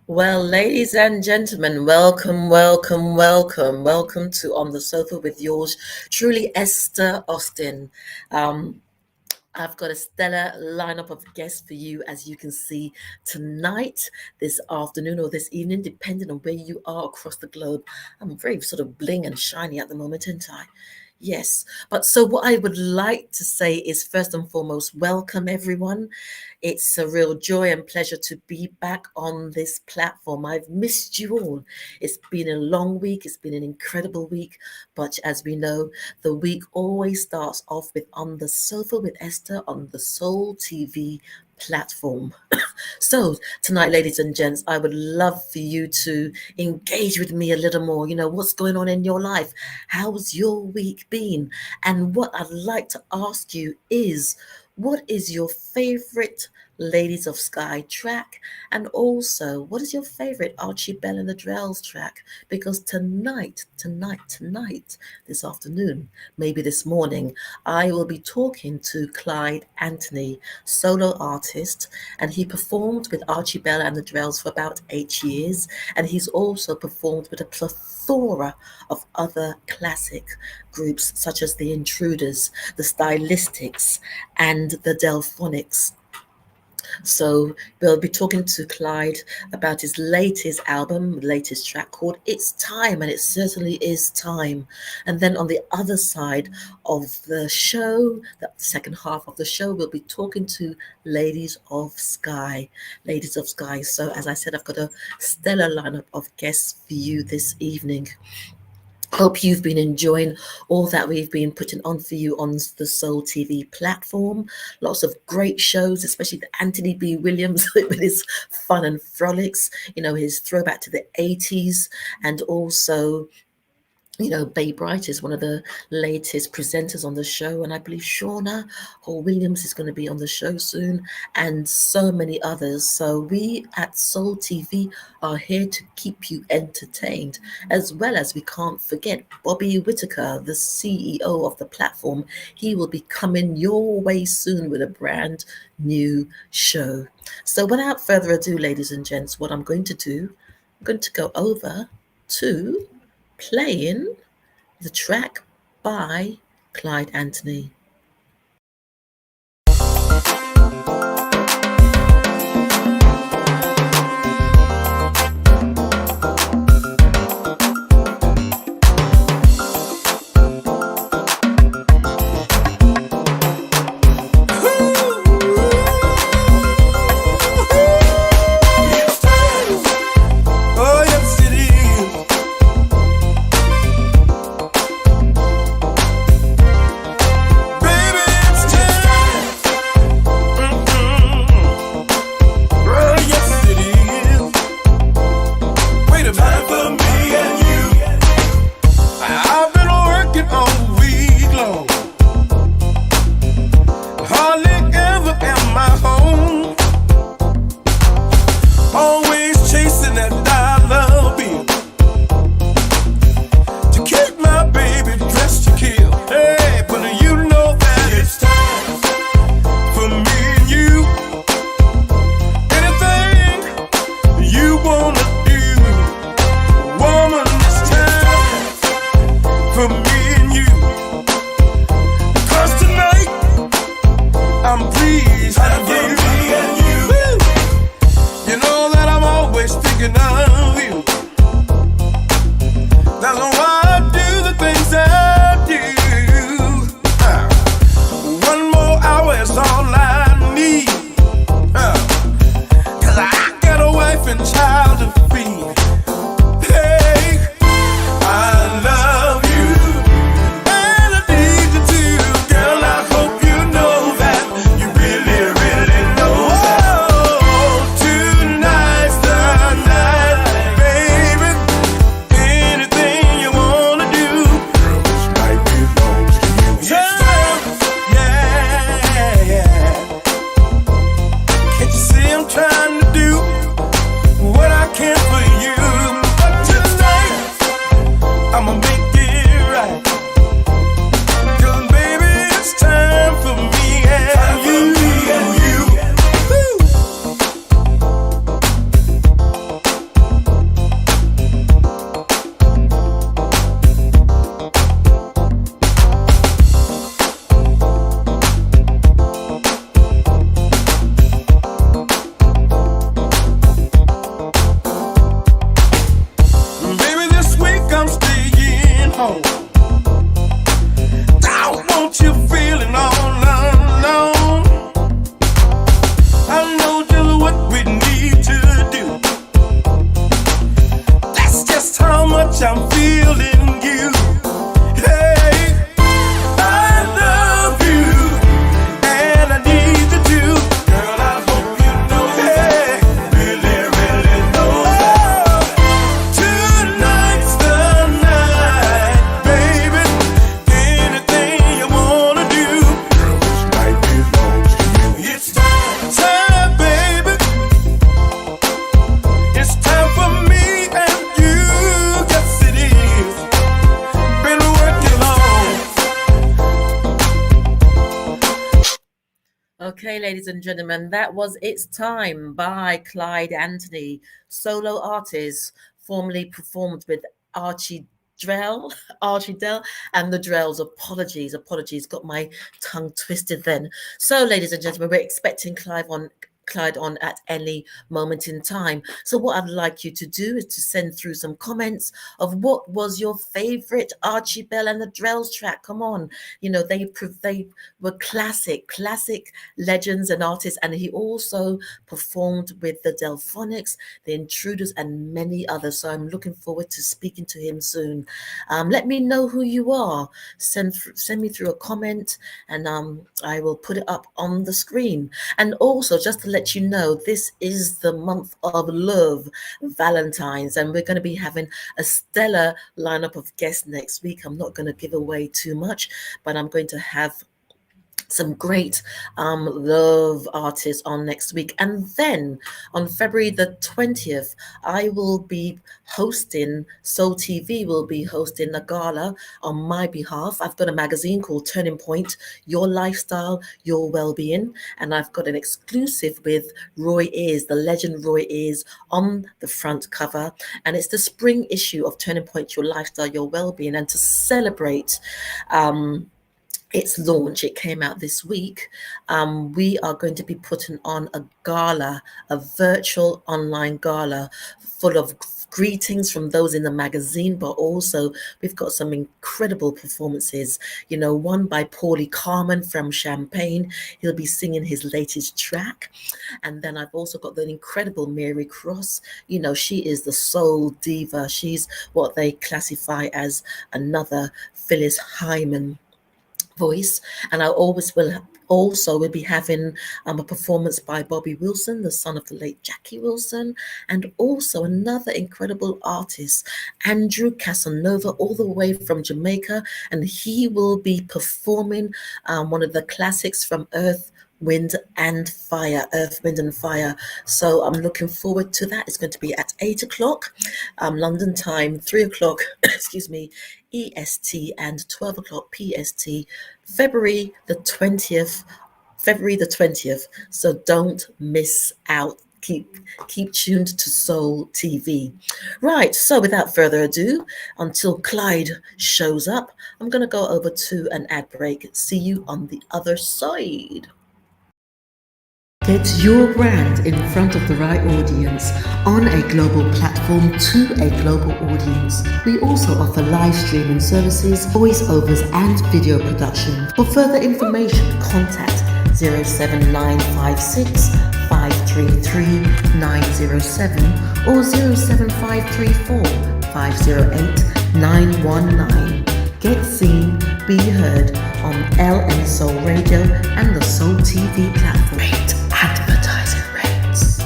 Well, ladies and gentlemen, welcome, welcome, welcome, welcome to On the Sofa with yours truly, Esther Austin. I've got a stellar lineup of guests for you, as you can see tonight, this afternoon, or this evening, depending on where you are across the globe. I'm very sort of bling and shiny at the moment, aren't I? Yes. But so what I would like to say is, first and foremost, welcome everyone. It's a real joy and pleasure to be back on this platform. I've missed you all. It's been a long week. It's been an incredible week. But as we know, the week always starts off with On the Sofa with Esther on the Soul TV platform. So tonight, ladies and gents, I would love for you to engage with me a little more. You know, what's going on in your life? How's your week been? And what I'd like to ask you is, what is your favorite Ladies of Skyy track? And also, what is your favorite Archie Bell and the Drells track? Because tonight, this afternoon, maybe this morning, I will be talking to Clyde Anthony, solo artist, and he performed with Archie Bell and the Drells for about 8 years, and he's also performed with a plethora of other classic groups such as the Intruders, the Stylistics, and the Delphonics. So we'll be talking to Clyde about his latest album, latest track called It's Time, and it certainly is time. And then on the other side of the show, the second half of the show, we'll be talking to Ladies of Skyy. Ladies of Skyy. So as I said, I've got a stellar lineup of guests for you this evening. Hope you've been enjoying all that we've been putting on for you on the Soul TV platform. Lots of great shows, especially the Anthony B. Williams with his fun and frolics, you know, his throwback to the 80s, and also, you know, Babe Bright is one of the latest presenters on the show, and I believe Shauna Hall Williams is going to be on the show soon, and so many others. So we at Soul TV are here to keep you entertained, as well as we can't forget Bobby Whitaker, the CEO of the platform. He will be coming your way soon with a brand new show. So without further ado, ladies and gents, what I'm going to do, I'm going to go over to playing the track by Clyde Anthony. Really Okay, ladies and gentlemen, that was It's Time by Clyde Anthony, solo artist, formerly performed with Archie Drell, Archie Dell, and the Drells. Apologies, got my tongue twisted then. So, ladies and gentlemen, we're expecting Clyde on at any moment in time. So what I'd like you to do is to send through some comments of what was your favorite Archie Bell and the Drells track. Come on, they were classic legends and artists, and he also performed with the Delphonics, the Intruders, and many others. So I'm looking forward to speaking to him soon. Let me know who you are. Send me through a comment, and I will put it up on the screen. And also, just to let you know, this is the month of love, Valentine's, and we're going to be having a stellar lineup of guests next week. I'm not going to give away too much, but I'm going to have some great love artists on next week. And then on February the 20th, I will be hosting, Soul TV will be hosting a gala on my behalf. I've got a magazine called Turning Point, Your Lifestyle, Your Wellbeing, and I've got an exclusive with Roy Ayers, the legend Roy Ayers, on the front cover. And it's the spring issue of Turning Point, Your Lifestyle, Your Wellbeing. And to celebrate its launch, it came out this week, we are going to be putting on a gala, a virtual online gala full of greetings from those in the magazine, but also we've got some incredible performances, one by Paulie Carmen from Champagne. He'll be singing his latest track. And then I've also got the incredible Mary Cross. She is the soul diva. She's what they classify as another Phyllis Hyman voice. And I always will be having a performance by Bobby Wilson, the son of the late Jackie Wilson, and also another incredible artist, Andrew Casanova, all the way from Jamaica, and he will be performing one of the classics from Earth, Wind and Fire. So I'm looking forward to that. It's going to be at 8 o'clock London time, 3 o'clock EST, and 12 o'clock PST, February the 20th. So don't miss out. Keep tuned to Soul TV. Right, so without further ado, until Clyde shows up, I'm going to go over to an ad break. See you on the other side. Get your brand in front of the right audience on a global platform to a global audience. We also offer live streaming services, voiceovers, and video production. For further information, contact 07956 533 907 or 07534 508 919. Get seen, be heard on LN Soul Radio and the Soul TV platform. Great advertising rates.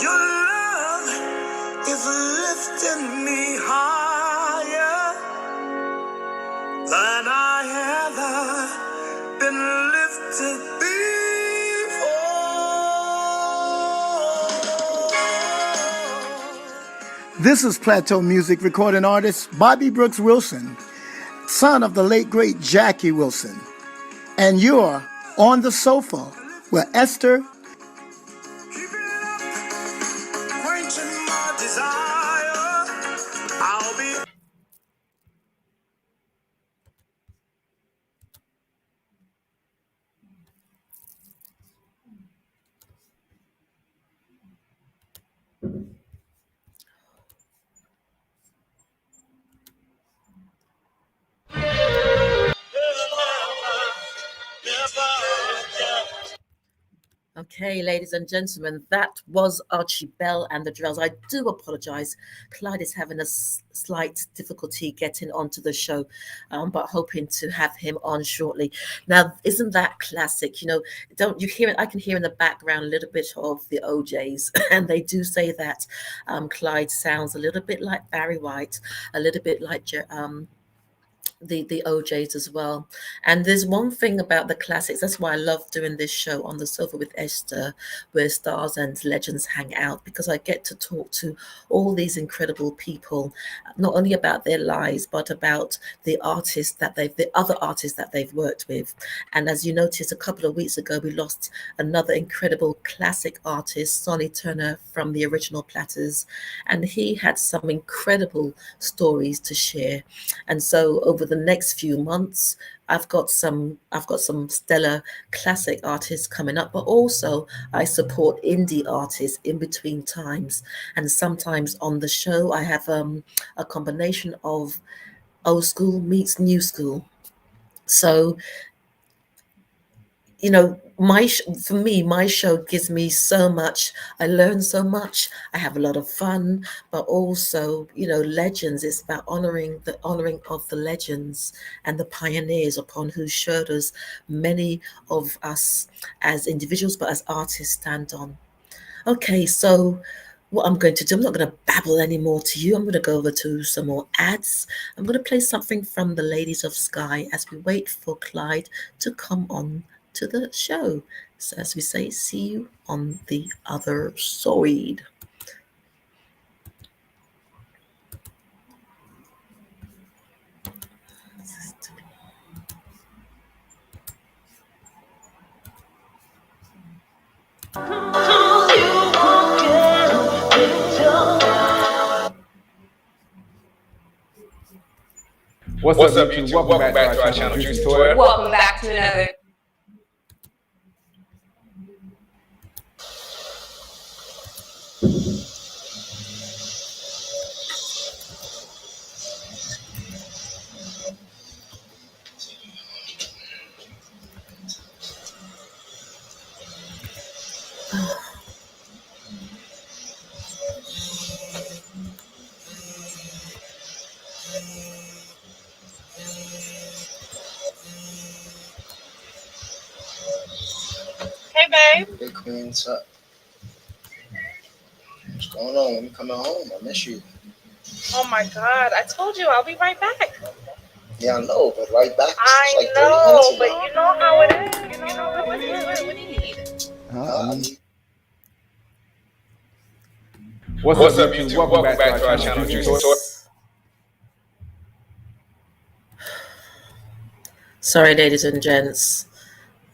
Your love is lifting me higher than I ever been lifted before. This is Plateau Music recording artist Bobby Brooks Wilson, son of the late great Jackie Wilson. And you're on the sofa with Esther. Okay, ladies and gentlemen, that was Archie Bell and the Drells. I do apologize. Clyde is having a slight difficulty getting onto the show, but hoping to have him on shortly. Now, isn't that classic? Don't you hear it? I can hear in the background a little bit of the OJs, and they do say that Clyde sounds a little bit like Barry White, a little bit like the OJs as well. And there's one thing about the classics. That's why I love doing this show on the sofa with Esther, where stars and legends hang out, because I get to talk to all these incredible people, not only about their lives, but about the other artists that they've worked with. And as you noticed, a couple of weeks ago, we lost another incredible classic artist, Sonny Turner from the Original Platters, and he had some incredible stories to share. And so over the next few months, I've got some stellar classic artists coming up, but also I support indie artists in between times. And sometimes on the show, I have a combination of old school meets new school. So, you know, for me, my show gives me so much. I learn so much. I have a lot of fun, but also, you know, legends. It's about honoring of the legends and the pioneers upon whose shoulders many of us as individuals, but as artists, stand on. Okay, so what I'm going to do, I'm not going to babble anymore to you. I'm going to go over to some more ads. I'm going to play something from the Ladies of Skyy as we wait for Clyde to come on to the show. So as we say, see you on the other side. What's up, YouTube? Welcome back to our channel, Juicy Toy. Welcome back to another. Hey, babe. Hey, Queen, what's up? What's going on? When you coming home? I miss you. Oh my God! I told you I'll be right back. Yeah, I know, but right back. I It's like 30 know, minutes but ago. you know how it is. You know how it is. What do you need? I need- What's up, YouTube? Welcome back to our channel, Juicy Toy. Sorry, ladies and gents.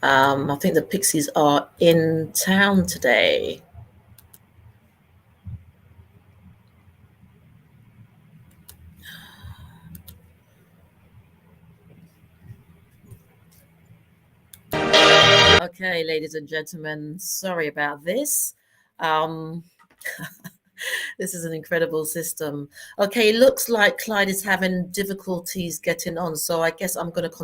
I think the Pixies are in town today. Okay, ladies and gentlemen, sorry about this. This is an incredible system. Okay, looks like Clyde is having difficulties getting on, so I guess I'm going to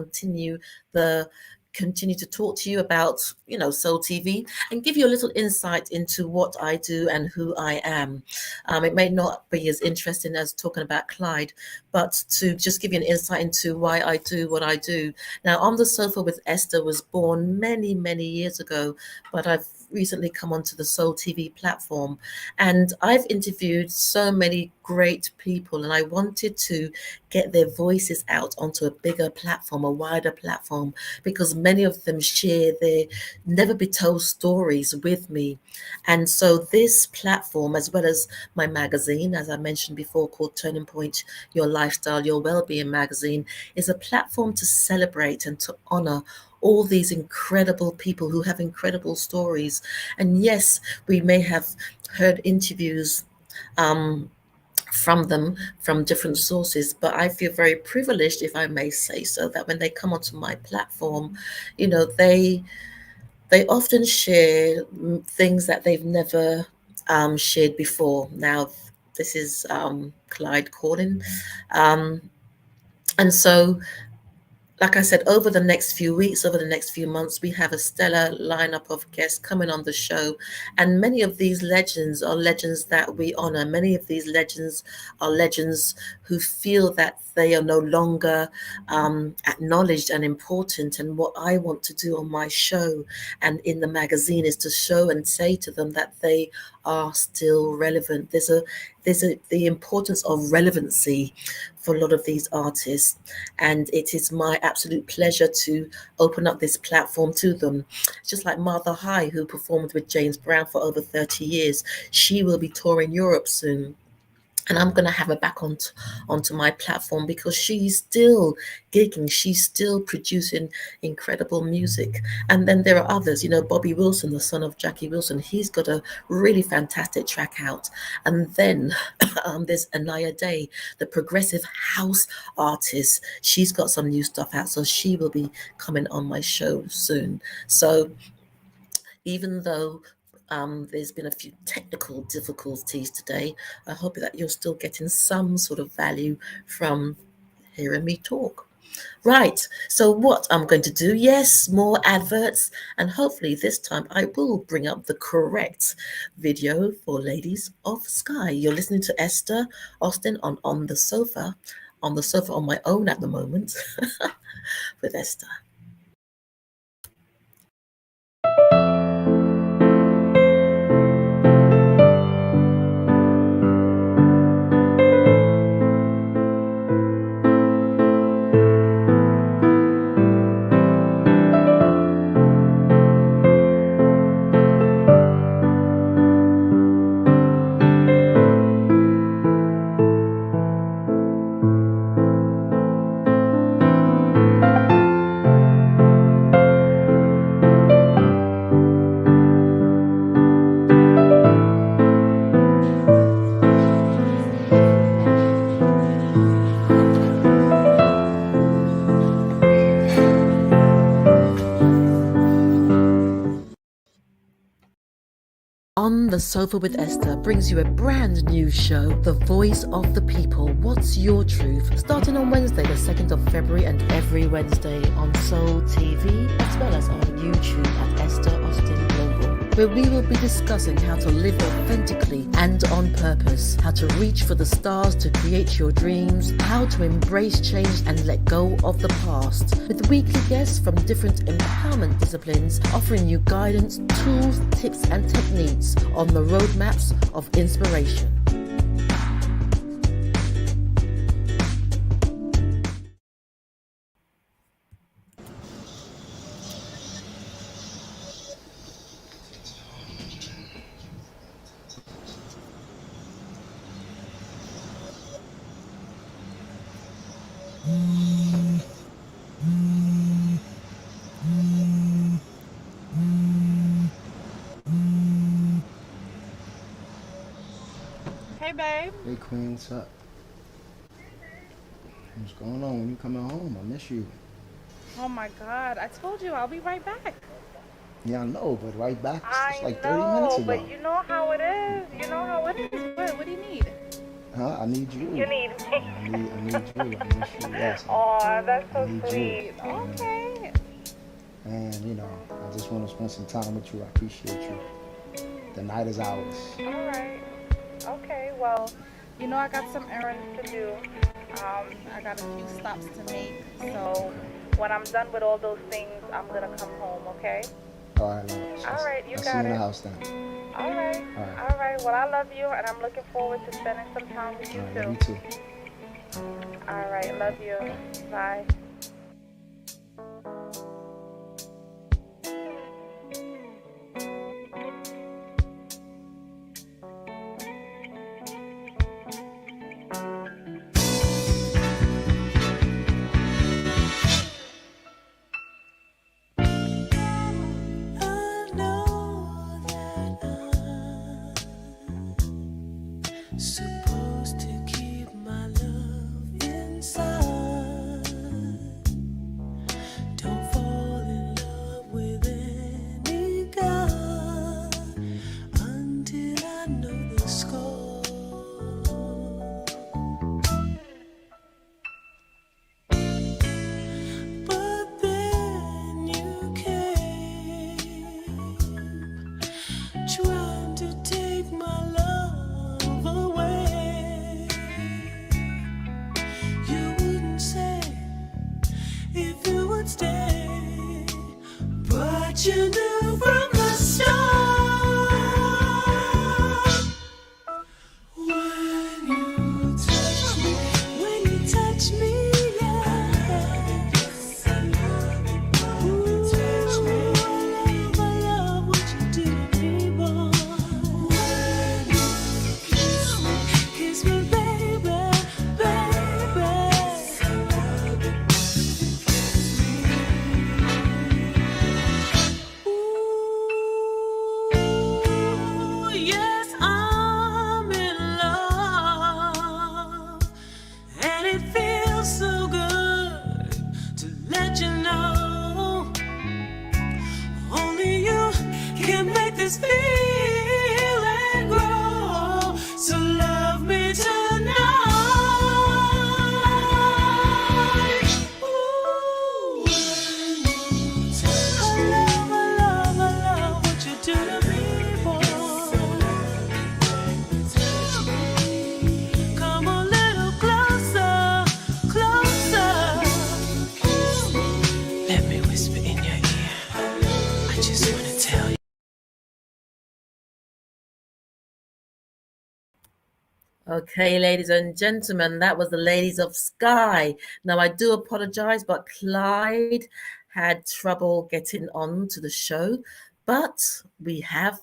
continue to talk to you about, you know, Soul TV and give you a little insight into what I do and who I am. It may not be as interesting as talking about Clyde, but to just give you an insight into why I do what I do. Now, On the Sofa with Esther was born many, many years ago, but I've recently come onto the Soul TV platform, and I've interviewed so many great people, and I wanted to get their voices out onto a bigger platform, a wider platform, because many of them share their never be told stories with me. And so this platform, as well as my magazine, as I mentioned before, called Turning Point, Your Lifestyle, Your Wellbeing magazine, is a platform to celebrate and to honor all these incredible people who have incredible stories. And yes, we may have heard interviews from them from different sources, but I feel very privileged, if I may say so, that when they come onto my platform, you know, they often share things that they've never shared before. Now, this is Clyde calling, and so, like I said, over the next few weeks, over the next few months, we have a stellar lineup of guests coming on the show. And many of these legends are legends that we honor. Many of these legends are legends who feel that they are no longer acknowledged and important. And what I want to do on my show and in the magazine is to show and say to them that they are still relevant. There's the importance of relevancy for a lot of these artists, and it is my absolute pleasure to open up this platform to them. Just like Martha High, who performed with James Brown for over 30 years. She will be touring Europe soon. And I'm going to have her back onto my platform because she's still gigging. She's still producing incredible music. And then there are others, you know, Bobby Wilson, the son of Jackie Wilson. He's got a really fantastic track out. And then there's Anaya Day, the progressive house artist. She's got some new stuff out. So she will be coming on my show soon. So even though there's been a few technical difficulties today, I hope that you're still getting some sort of value from hearing me talk. Right, so what I'm going to do, yes, more adverts, and hopefully this time I will bring up the correct video for Ladies of Skyy. You're listening to Esther Austin on the sofa on my own at the moment with Esther. On the Sofa with Esther brings you a brand new show, The Voice of the People. What's your truth? Starting on Wednesday, the 2nd of February, and every Wednesday on Soul TV, as well as on YouTube at Esther Austin Global, where we will be discussing how to live authentically and on purpose, how to reach for the stars to create your dreams, how to embrace change and let go of the past, with weekly guests from different empowerment disciplines, offering you guidance, tools, tips and techniques on the roadmaps of inspiration. Hey, babe. Hey, Queen, what's up? What's going on? When you coming home? I miss you. Oh my God! I told you I'll be right back. Yeah, I know, but right back. It's I like 30 know, minutes ago. but you know how it is. You know how it is. What do you need? Huh? I need you. You need me. I need you. I miss you. Yes. Oh, that's so need sweet. you. Okay. And, you know, I just want to spend some time with you. I appreciate you. The night is ours. All right. Okay. Well, you know I got some errands to do. I got a few stops to make. So when I'm done with all those things, I'm gonna come home. Okay? All right, love. All right. You I'll got see you in it. the house then. All right. All right. All right. Well, I love you, and I'm looking forward to spending some time with you All right, too. love you too. All right. Love you. Bye. Supposed to keep my love inside. Don't fall in love with any guy until I know the score. But then you came, trying to take my love away. You wouldn't say if you would stay, but you knew from the start Okay, ladies and gentlemen, that was the Ladies of Skyy. Now, I do apologize, but Clyde had trouble getting on to the show, but we have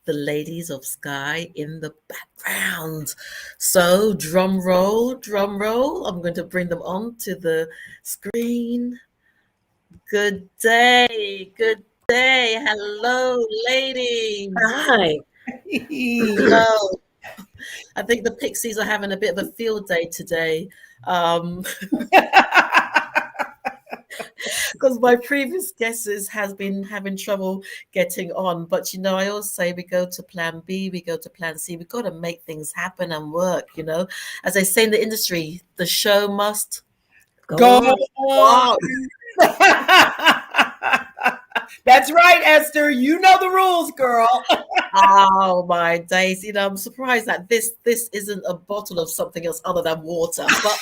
the Ladies of Skyy in the background. So, drum roll, drum roll. I'm going to bring them on to the screen. Good day, good day. Hello, ladies. Hi. Hello. I think the Pixies are having a bit of a field day today. Because my previous guesses has been having trouble getting on. But you know, I always say we go to plan B, we go to plan C. We've got to make things happen and work, you know. As they say in the industry, the show must Go on. That's right, Esther. You know the rules, girl. Oh my days. You know, I'm surprised that this isn't a bottle of something else other than water. But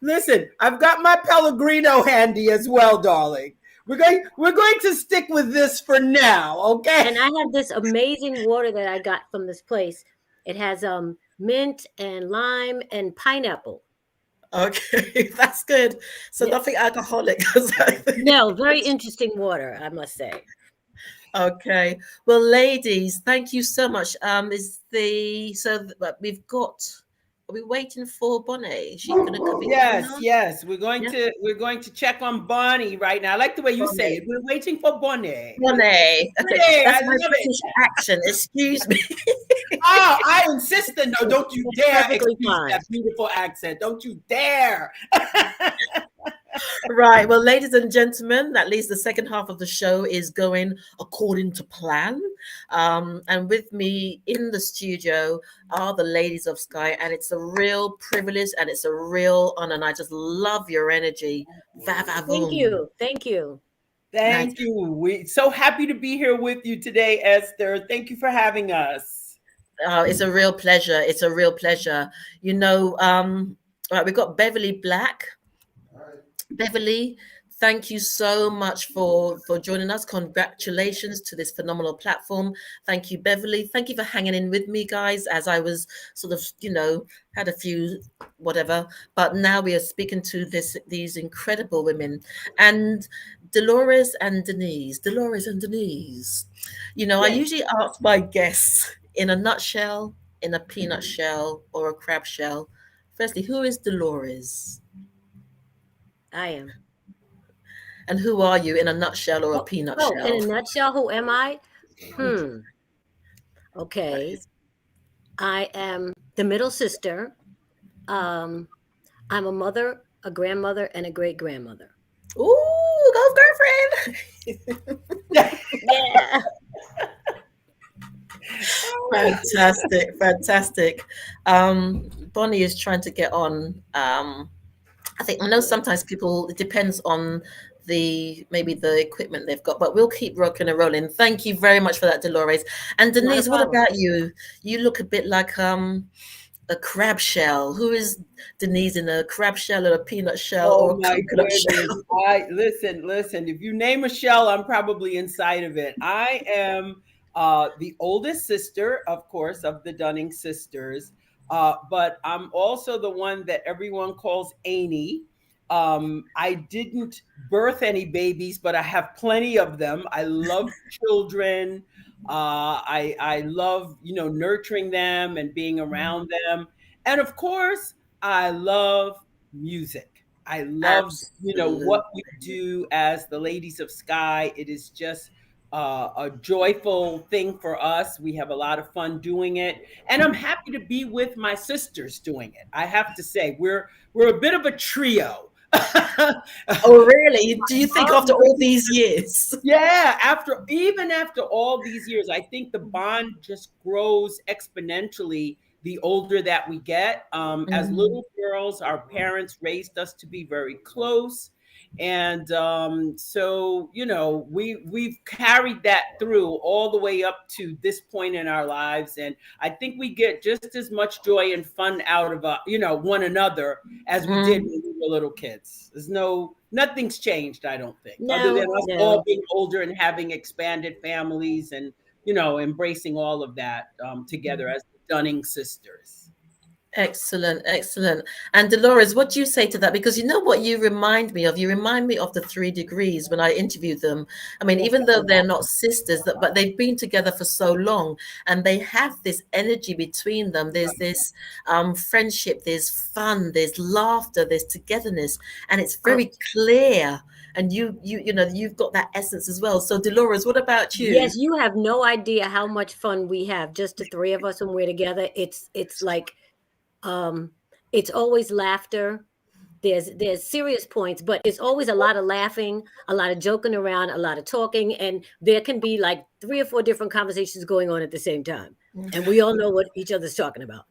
Listen, I've got my Pellegrino handy as well, darling. We're going to stick with this for now, okay? And I have this amazing water that I got from this place. It has mint and lime and pineapple. okay, that's good. So Yeah. nothing alcoholic. 'Cause I think- No, very interesting water, I must say. Okay. Well, ladies, thank you so much. We've got. Are we waiting for Bonné? She's going to come in. Yes. We're going to check on Bonnie right now. I like the way you say Bonné. it. We're waiting for Bonnie. Bonné. Okay. Bonné, That's I my love British accent. Excuse me. Oh, I insist. No, don't you dare Perfectly excuse fine. that beautiful accent. Don't you dare. Right. Well, ladies and gentlemen, at least the second half of the show is going according to plan. And with me in the studio are the Ladies of Skyy, and it's a real privilege and it's a real honor. And I just love your energy. Thank you. Thank you. Thank you. We're so happy to be here with you today, Esther. Thank you for having us. It's a real pleasure. It's a real pleasure. You know, right, we've got Beverly Black. Beverly, thank you so much for joining us. Congratulations to this phenomenal platform. Thank you, Beverly. Thank you for hanging in with me, guys, as I was sort of, you know, had a few whatever. But now we are speaking to these incredible women. And Dolores and Denise. You know, I usually ask my guests in a nutshell, in a peanut shell, or a crab shell. Firstly, who is Dolores? I am. And who are you in a nutshell or a peanut shell? In a nutshell, who am I? Okay. I am the middle sister. I'm a mother, a grandmother, and a great grandmother. Ooh, go girlfriend! Yeah. Fantastic. Bonnie is trying to get on. I know sometimes people, it depends on maybe the equipment they've got, but we'll keep rocking and rolling. Thank you very much for that, Dolores. And Denise, what about you? You look a bit like a crab shell. Who is Denise in a crab shell or a peanut shell or a coconut shell? Listen. If you name a shell, I'm probably inside of it. I am the oldest sister, of course, of the Dunning sisters. But I'm also the one that everyone calls Annie. I didn't birth any babies, but I have plenty of them. I love children. I love, nurturing them and being around them. And of course, I love music. I love, what we do as the Ladies of Skyy. It is just a joyful thing for us. We have a lot of fun doing it, and I'm happy to be with my sisters doing it. I have to say, we're a bit of a trio. Oh, really? Do you think after all these years? Yeah, even after all these years, I think the bond just grows exponentially the older that we get. As little girls, our parents raised us to be very close. And so, we've carried that through all the way up to this point in our lives. And I think we get just as much joy and fun out of, one another as we did when we were little kids. Nothing's changed, I don't think, other than us all being older and having expanded families and, embracing all of that together as the Dunning sisters. Excellent, excellent. And Dolores, what do you say to that? Because you know what you remind me of? You remind me of the 3 Degrees when I interviewed them. I mean, even though they're not sisters, but they've been together for so long, and they have this energy between them. There's this friendship, there's fun, there's laughter, there's togetherness, and it's very clear. And you know, you've got that essence as well. So Dolores, what about you? Yes, you have no idea how much fun we have, just the 3 of us when we're together. It's like, it's always laughter. There's serious points, but it's always a lot of laughing, a lot of joking around, a lot of talking, and there can be like 3 or 4 different conversations going on at the same time, and we all know what each other's talking about.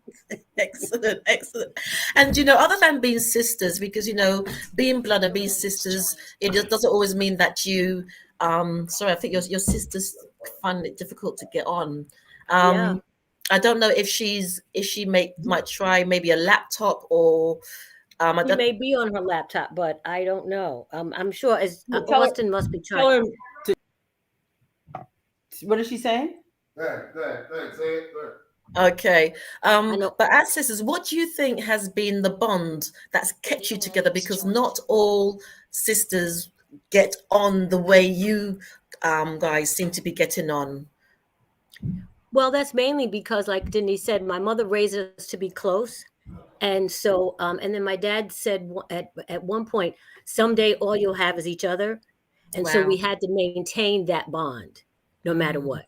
Excellent, excellent. And you know, other than being sisters, because you know, being blood and being sisters, it just doesn't always mean that you. Sorry, I think your sisters find it difficult to get on. Yeah. I don't know if she might try maybe a laptop or She may be on her laptop, but I don't know. I'm sure as Tell her- Austin must be Tell trying. him to, what is she saying? Go ahead, say it. Go ahead. Okay. know. But as sisters, what do you think has been the bond that's kept you together? Because not all sisters get on the way you guys seem to be getting on. Well, that's mainly because, like Denise said, my mother raised us to be close. And so, and then my dad said at one point, someday all you'll have is each other. And so Wow. we had to maintain that bond no matter what.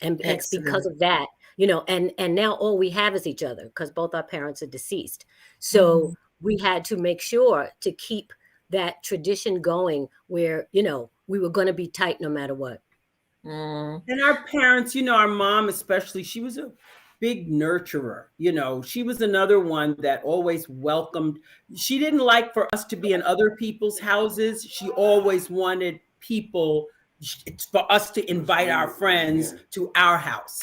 And it's because of that, you know, and now all we have is each other because both our parents are deceased. So we had to make sure to keep that tradition going where, you know, we were going to be tight no matter what. And our parents, you know, our mom especially, she was a big nurturer. You know, she was another one that always welcomed. She didn't like for us to be in other people's houses. She always wanted people, for us to invite our friends to our house.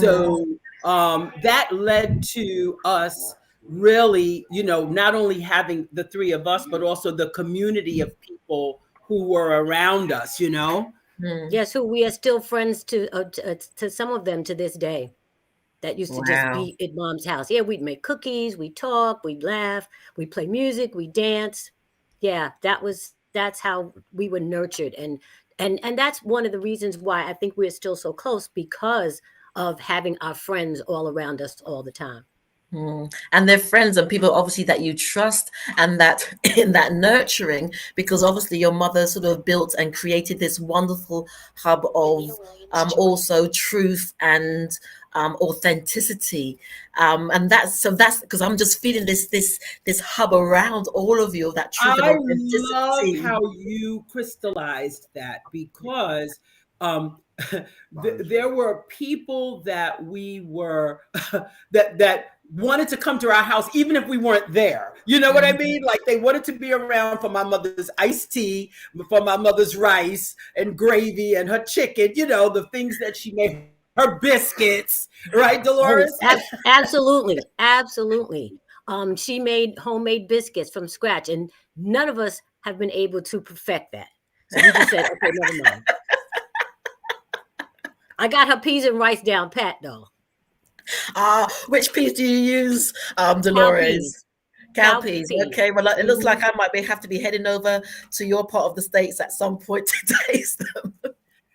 So that led to us really, you know, not only having the 3 of us, but also the community of people who were around us, you know. Yes, who we are still friends to some of them to this day. That used to just be at mom's house. Yeah, we'd make cookies, we'd talk, we'd laugh, we'd play music, we'd dance. Yeah, that's how we were nurtured, and that's one of the reasons why I think we're still so close, because of having our friends all around us all the time. And they're friends and people obviously that you trust, and that in that nurturing, because obviously your mother sort of built and created this wonderful hub of also truth and authenticity, and that's because I'm just feeling this hub around all of you, that truth I and authenticity. love how you crystallized that, because there were people that we were that wanted to come to our house even if we weren't there. You know what I mean? Like they wanted to be around for my mother's iced tea, for my mother's rice and gravy and her chicken, you know, the things that she made, her biscuits, right, Dolores? Absolutely. She made homemade biscuits from scratch, and none of us have been able to perfect that. So we just said, okay, never mind. I got her peas and rice down pat, though. Which peas do you use, Dolores? Cow peas. Okay, well, it looks like I might have to be heading over to your part of the States at some point to taste them.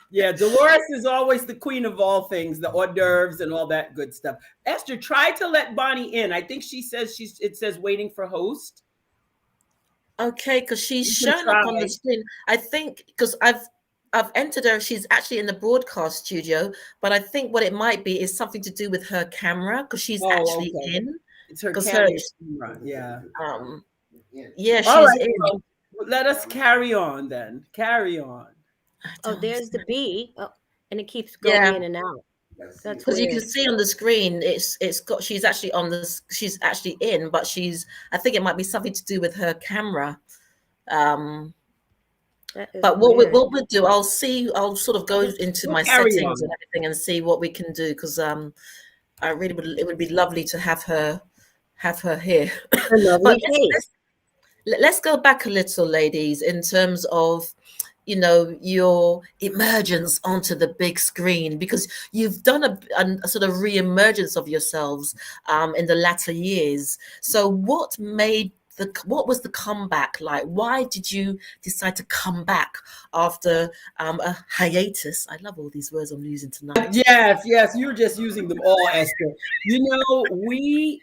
Yeah, Dolores is always the queen of all things, the hors d'oeuvres and all that good stuff. Esther, try to let Bonnie in. I think she says it says waiting for host. Okay, because she's shown up on the screen. I think because I've entered her. She's actually in the broadcast studio, but I think what it might be is something to do with her camera, because she's actually in. It's her camera. Yeah. Yeah, she's in. Well, let us carry on then. Carry on. Oh, there's the bee. Oh, and it keeps going in and out. That's because you can see on the screen. She's actually in, but I think it might be something to do with her camera. But what we'll do, I'll sort of go into my settings and everything and see what we can do, because it would be lovely to have her here. But let's go back a little, ladies, in terms of, your emergence onto the big screen, because you've done a sort of re-emergence of yourselves in the latter years. So what was the comeback like? Why did you decide to come back after a hiatus? I love all these words I'm using tonight. Yes, you're just using them all, Esther. We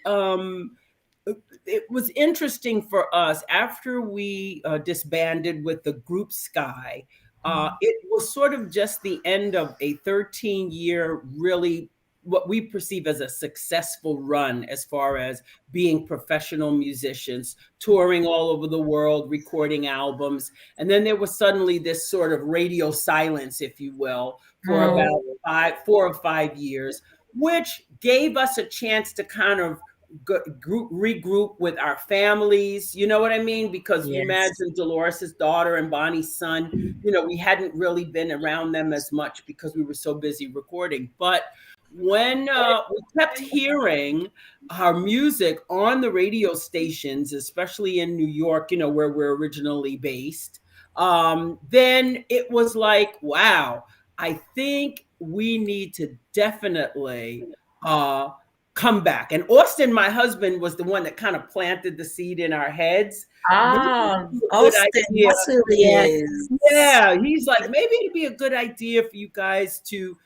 it was interesting for us after we disbanded with the group Skyy. It was sort of just the end of a 13-year, really what we perceive as a successful run as far as being professional musicians, touring all over the world, recording albums. And then there was suddenly this sort of radio silence, if you will, for about 4 or 5 years, which gave us a chance to kind of regroup with our families, you know what I mean? Because you imagine Dolores' daughter and Bonnie's son, we hadn't really been around them as much because we were so busy recording. But when we kept hearing our music on the radio stations, especially in New York, where we're originally based, then it was like, wow, I think we need to definitely come back. And Austin, my husband, was the one that kind of planted the seed in our heads. Austin, that's who he is. Yeah, he's like, maybe it'd be a good idea for you guys to,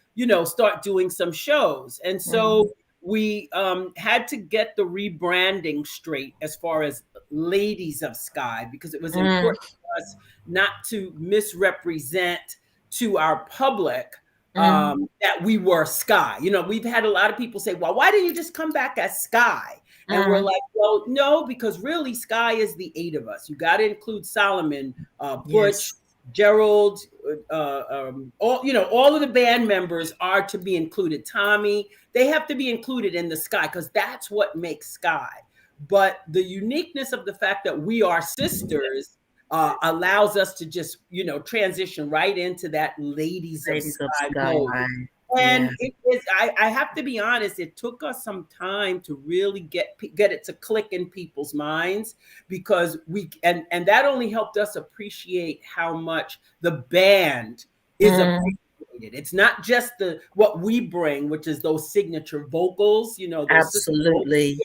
start doing some shows. And so we had to get the rebranding straight as far as Ladies of Skyy, because it was important for us not to misrepresent to our public that we were Skyy. We've had a lot of people say, well, why didn't you just come back as Skyy? And we're like, well, no, because really Skyy is the 8 of us. You got to include Solomon, Butch, Gerald, all of the band members are to be included. Tommy, they have to be included in the Skyy because that's what makes Skyy. But the uniqueness of the fact that we are sisters allows us to just, transition right into that Ladies of Skyy mode. And it is, I have to be honest, it took us some time to really get it to click in people's minds, because and that only helped us appreciate how much the band is appreciated. It's not just what we bring, which is those signature vocals, those absolutely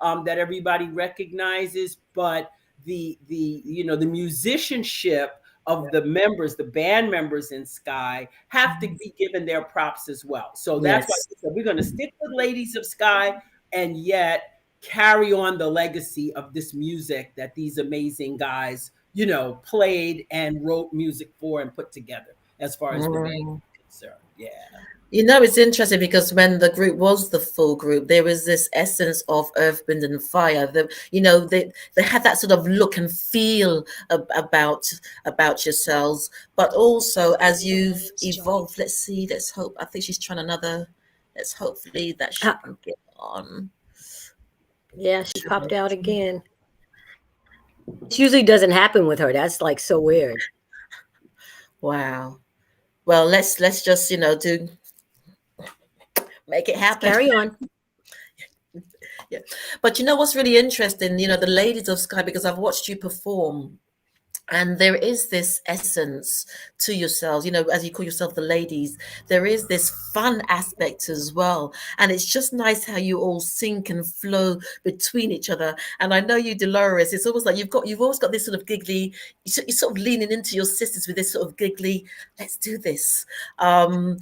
vocals, that everybody recognizes, but the musicianship of the members, the band members in Skyy, have to be given their props as well. So that's why we said we're going to stick with Ladies of Skyy and yet carry on the legacy of this music that these amazing guys, played and wrote music for and put together as far as the band is concerned. Yeah. It's interesting because when the group was the full group, there was this essence of Earth, Wind and Fire. They had that sort of look and feel about yourselves, but also as you've evolved. Let's hope. I think she's trying another. Let's hopefully that she can get on. Yeah, she popped out again. It usually doesn't happen with her. That's like so weird. Wow. Well, let's just make it happen. Carry on. Yeah. But what's really interesting, the Ladies of Skyy, because I've watched you perform, and there is this essence to yourselves, as you call yourself the ladies, there is this fun aspect as well. And it's just nice how you all sync and flow between each other. And I know you, Dolores, it's almost like you've always got this sort of giggly, you're sort of leaning into your sisters with this sort of giggly, let's do this. Oh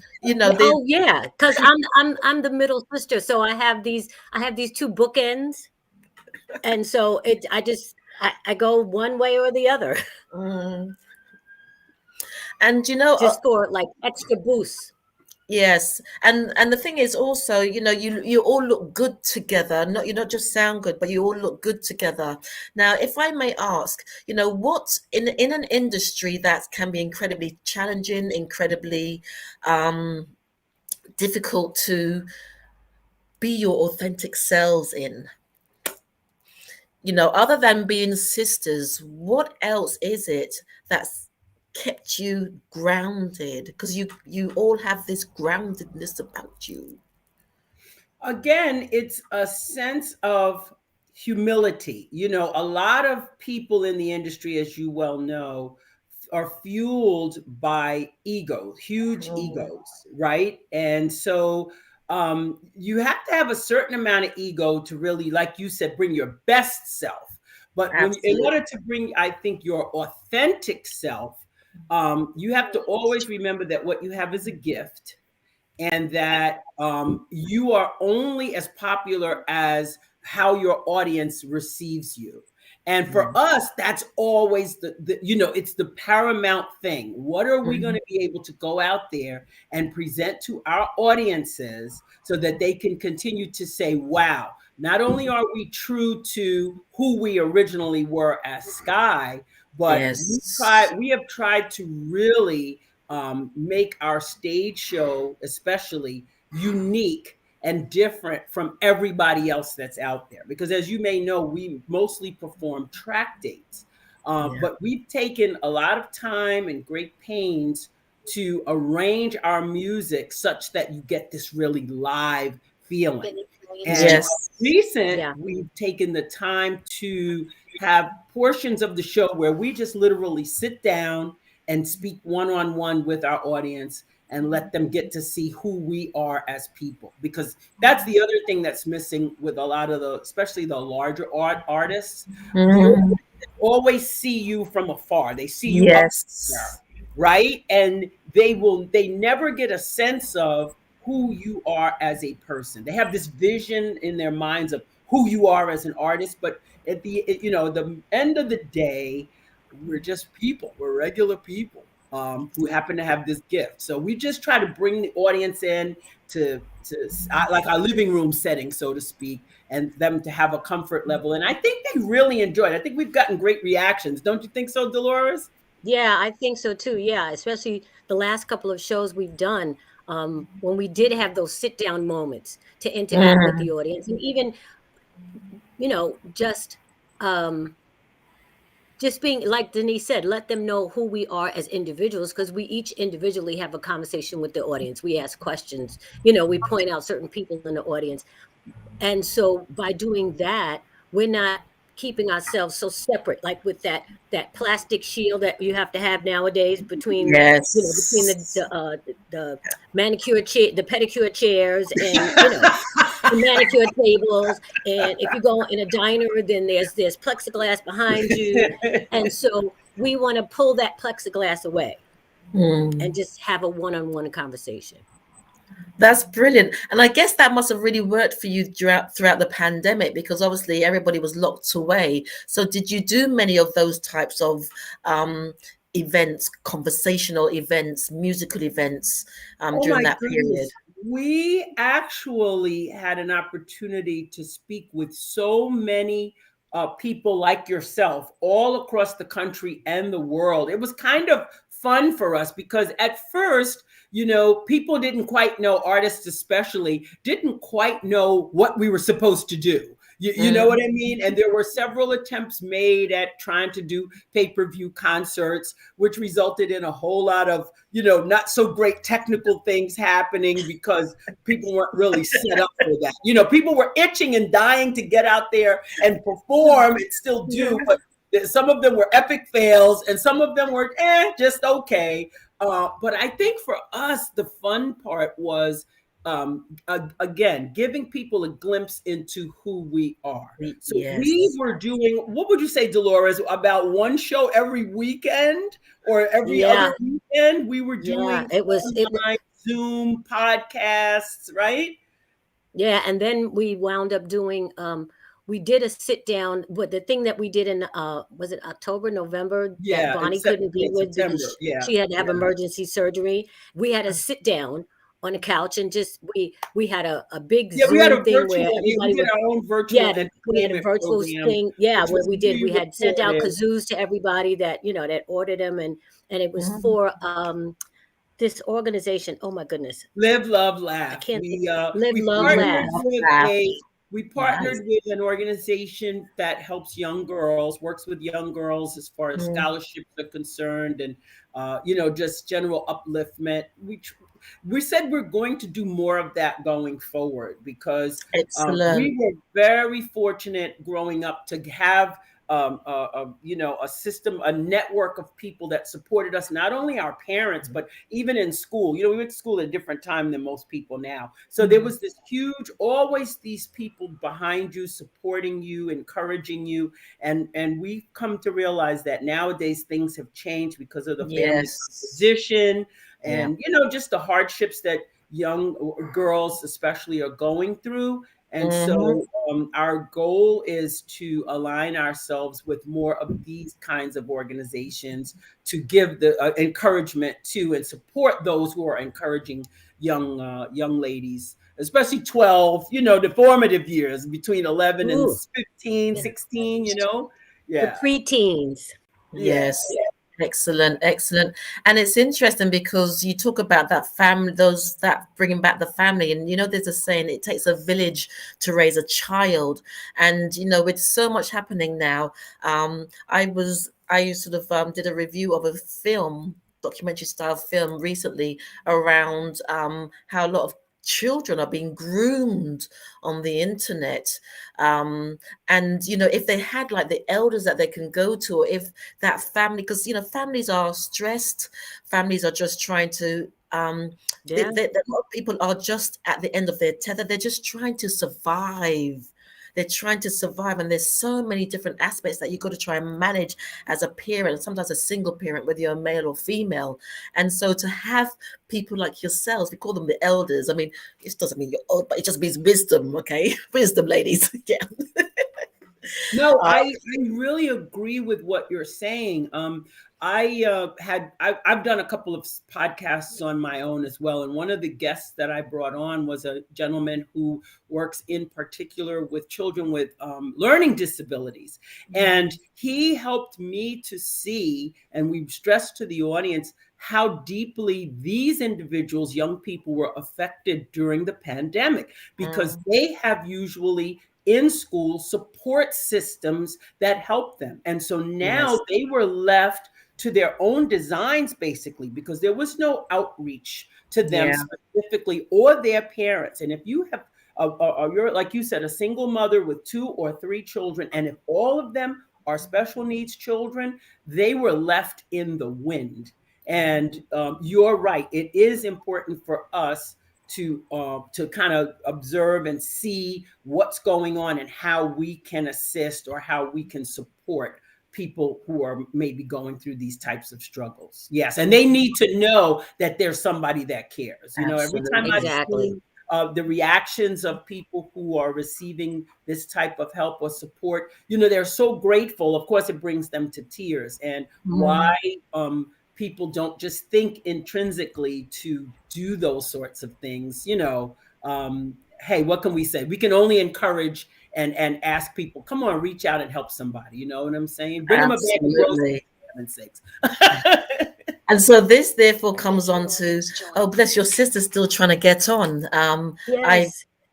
yeah, because I'm the middle sister, so I have these 2 bookends, and so I go one way or the other. And just for like extra boost. Yes, and the thing is also, you all look good together. You not just sound good, but you all look good together. Now, if I may ask, what in an industry that can be incredibly challenging, incredibly difficult to be your authentic selves in, other than being sisters, what else is it that's kept you grounded? Because you all have this groundedness about you. Again, it's a sense of humility. A lot of people in the industry, as you well know, are fueled by egos, huge egos, right? And so you have to have a certain amount of ego to really, like you said, bring your best self. But in order to bring, I think, your authentic self, you have to always remember that what you have is a gift, and that you are only as popular as how your audience receives you. And for us, that's always the it's the paramount thing. What are we going to be able to go out there and present to our audiences so that they can continue to say, wow, not only are we true to who we originally were as Skyy, but we have tried to really make our stage show especially unique and different from everybody else that's out there. Because as you may know, we mostly perform track dates, but we've taken a lot of time and great pains to arrange our music such that you get this really live feeling. And we've taken the time to have portions of the show where we just literally sit down and speak one-on-one with our audience and let them get to see who we are as people. Because that's the other thing that's missing with a lot of especially the larger artists. They always see you from afar. They see you up there, right? And they never get a sense of who you are as a person. They have this vision in their minds of who you are as an artist, but at the end of the day, we're just people. We're regular people who happen to have this gift. So we just try to bring the audience in to like our living room setting, so to speak, and them to have a comfort level. And I think they really enjoy it. I think we've gotten great reactions. Don't you think so, Dolores? Yeah, I think so too. Yeah, especially the last couple of shows we've done, when we did have those sit down moments to interact with the audience, and even, just being, like Denise said, let them know who we are as individuals, because we each individually have a conversation with the audience. We ask questions, we point out certain people in the audience. And so by doing that, we're not keeping ourselves so separate, like with that plastic shield that you have to have nowadays between the manicure chair, the pedicure chairs, and the manicure tables. And if you go in a diner, then there's plexiglass behind you, and so we want to pull that plexiglass away and just have a one-on-one conversation. That's brilliant. And I guess that must have really worked for you throughout the pandemic, because obviously everybody was locked away. So did you do many of those types of events, conversational events, musical events during that period? We actually had an opportunity to speak with so many people like yourself all across the country and the world. It was kind of fun for us because at first, people didn't quite know, artists especially, didn't quite know what we were supposed to do. You know what I mean? And there were several attempts made at trying to do pay-per-view concerts, which resulted in a whole lot of, not so great technical things happening because people weren't really set up for that. People were itching and dying to get out there and perform, and still do, but some of them were epic fails and some of them were just okay. But I think for us, the fun part was, again, giving people a glimpse into who we are. So we were doing, what would you say, Dolores, about one show every weekend or every other weekend? We were doing it was Zoom podcasts, right? Yeah, and then we wound up doing we did a sit down, but the thing that we did in was it October, November, that Bonnie couldn't be with because she had to have emergency surgery. We had a sit down on a couch and just we had a big Zoom we had a thing virtual, where everybody we did our own virtual we had a virtual thing where we had sent out kazoos to everybody that that ordered them, and it was for this organization. Oh my goodness, Live, Love, Laugh. I can't Live, Love, Laugh. We partnered with an organization that helps young girls, works with young girls as far as scholarships are concerned, and just general upliftment. We said we're going to do more of that going forward because we were very fortunate growing up to have a system, a network of people that supported us, not only our parents, but even in school. We went to school at a different time than most people now. So there was this huge, always these people behind you, supporting you, encouraging you. And we've come to realize that nowadays things have changed because of the family composition and, just the hardships that young girls especially are going through. And so our goal is to align ourselves with more of these kinds of organizations to give the encouragement to and support those who are encouraging young ladies, especially 12, the formative years between 11 and 15, 16, The preteens. Yes. Excellent. And it's interesting because you talk about that family, that bringing back the family. And, there's a saying, it takes a village to raise a child. And, with so much happening now, I sort of did a review of a documentary style film recently around how a lot of children are being groomed on the internet, and if they had like the elders that they can go to, or if that family, because families are stressed, families are just trying to a lot of people are just at the end of their tether. They're just trying to survive. And there's so many different aspects that you've got to try and manage as a parent, sometimes a single parent, whether you're male or female. And so to have people like yourselves, we call them the elders. I mean, it doesn't mean you're old, but it just means wisdom, okay? Wisdom, ladies. Yeah. No, I really agree with what you're saying. I've done a couple of podcasts on my own as well. And one of the guests that I brought on was a gentleman who works in particular with children with learning disabilities. And he helped me to see, and we've stressed to the audience, how deeply these individuals, young people, were affected during the pandemic, because they have usually in school support systems that help them. And so now they were left to their own designs, basically, because there was no outreach to them specifically or their parents. And if you have, you're, like you said, a single mother with 2 or 3 children, and if all of them are special needs children, they were left in the wind. And you're right. It is important for us to kind of observe and see what's going on and how we can assist or how we can support people who are maybe going through these types of struggles. Yes. And they need to know that there's somebody that cares. Every time I've seen the reactions of people who are receiving this type of help or support, they're so grateful. Of course, it brings them to tears. And why people don't just think intrinsically to do those sorts of things, hey, what can we say? We can only encourage and ask people, come on, reach out and help somebody. You know what I'm saying? Bring them a bag of groceries, for heaven's sakes. And so this therefore comes on to, oh, bless, your sister's still trying to get on. I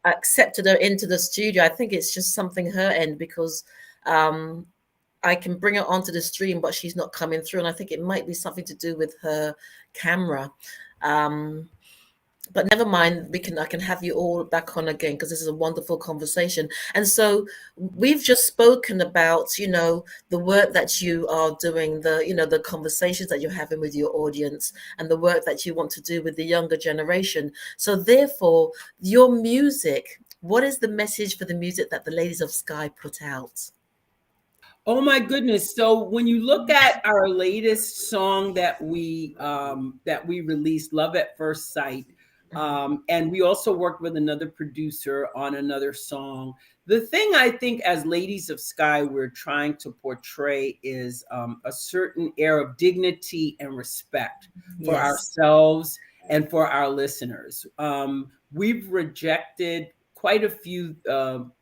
accepted her into the studio. I think it's just something her end, because I can bring her onto the stream, but she's not coming through. And I think it might be something to do with her camera. But never mind, I can have you all back on again, because this is a wonderful conversation. And so we've just spoken about, the work that you are doing, the conversations that you're having with your audience, and the work that you want to do with the younger generation. So therefore, your music, what is the message for the music that the Ladies of Skyy put out? Oh my goodness. So when you look at our latest song that we released, Love at First Sight, and we also worked with another producer on another song. The thing I think as Ladies of Skyy we're trying to portray is a certain air of dignity and respect for ourselves and for our listeners. We've rejected quite a few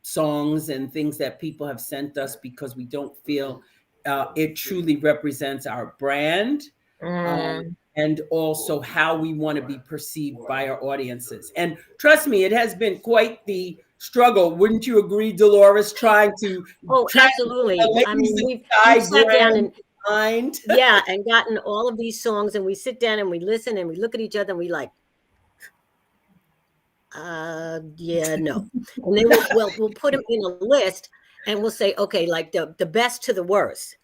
songs and things that people have sent us because we don't feel it truly represents our brand. And also how we want to be perceived by our audiences. And trust me, it has been quite the struggle. Wouldn't you agree, Dolores, trying to... Oh, absolutely. I mean, we've sat down and and gotten all of these songs, and we sit down and we listen and we look at each other and we like, no. And then we'll put them in a list. and we'll say, okay, like the best to the worst.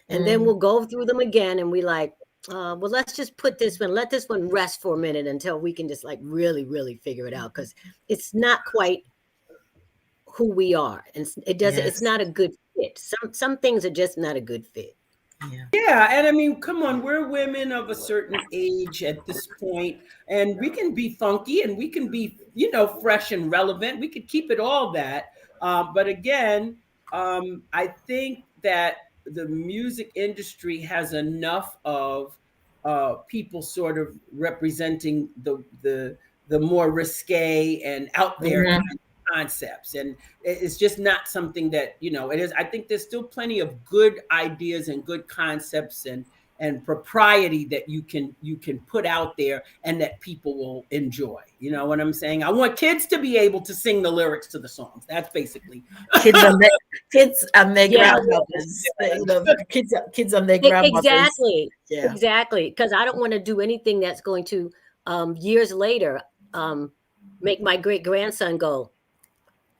And then we'll go through them again and we like, well, let's just put this one, let this one rest for a minute until we can just like really, really figure it out. Because it's not quite who we are. And it doesn't, it's not a good fit. Some things are just not a good fit. Yeah, and I mean, come on, we're women of a certain age at this point, and we can be funky and we can be, you know, fresh and relevant. We could keep it all that. But again, I think that the music industry has enough of people sort of representing the more risque and out there concepts, and it's just not something that, you know, it is. I think there's still plenty of good ideas and good concepts and propriety that you can put out there and that people will enjoy. You know what I'm saying? I want kids to be able to sing the lyrics to the songs. That's basically kids and their grandmothers. You know, kids and their grandmothers. Exactly. Because I don't want to do anything that's going to years later make my great grandson go,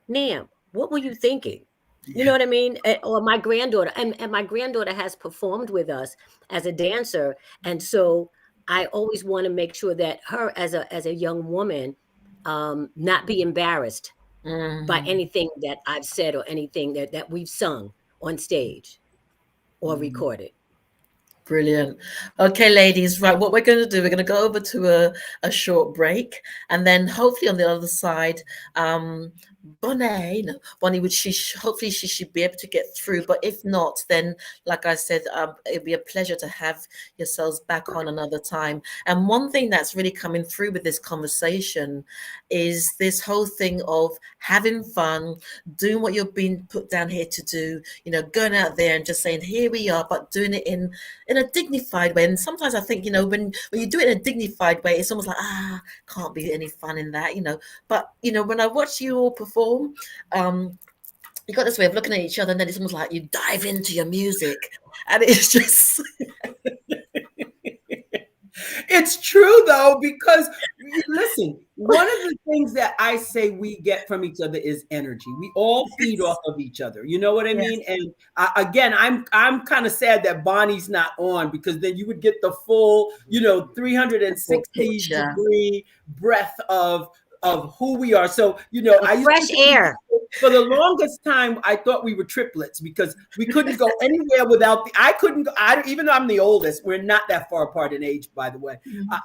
Nam, what were you thinking? You know what I mean? Or my granddaughter, and my granddaughter has performed with us as a dancer. And so I always want to make sure that her as a young woman, not be embarrassed by anything that I've said or anything that we've sung on stage or recorded. Brilliant. Okay, ladies, right, what we're going to do, we're going to go over to a short break, and then hopefully on the other side, Bonné, hopefully she should be able to get through, but if not, then like I said, it'd be a pleasure to have yourselves back on another time. And one thing that's really coming through with this conversation is this whole thing of having fun, doing what you're being put down here to do, you know, going out there and just saying, here we are, but doing it in a dignified way. And sometimes I think, you know, when you do it in a dignified way, it's almost like, can't be any fun in that, you know. But, you know, when I watch you all perform, you got this way of looking at each other, and then it's almost like you dive into your music, and it's just it's true though, because listen, one of the things that I say we get from each other is energy. We all feed off of each other. You know what I mean? And again, I'm kind of sad that Bonnie's not on, because then you would get the full, you know, 360 degree breath of who we are. So, you know, fresh air. For the longest time, I thought we were triplets because we couldn't go anywhere without even though I'm the oldest, we're not that far apart in age, by the way.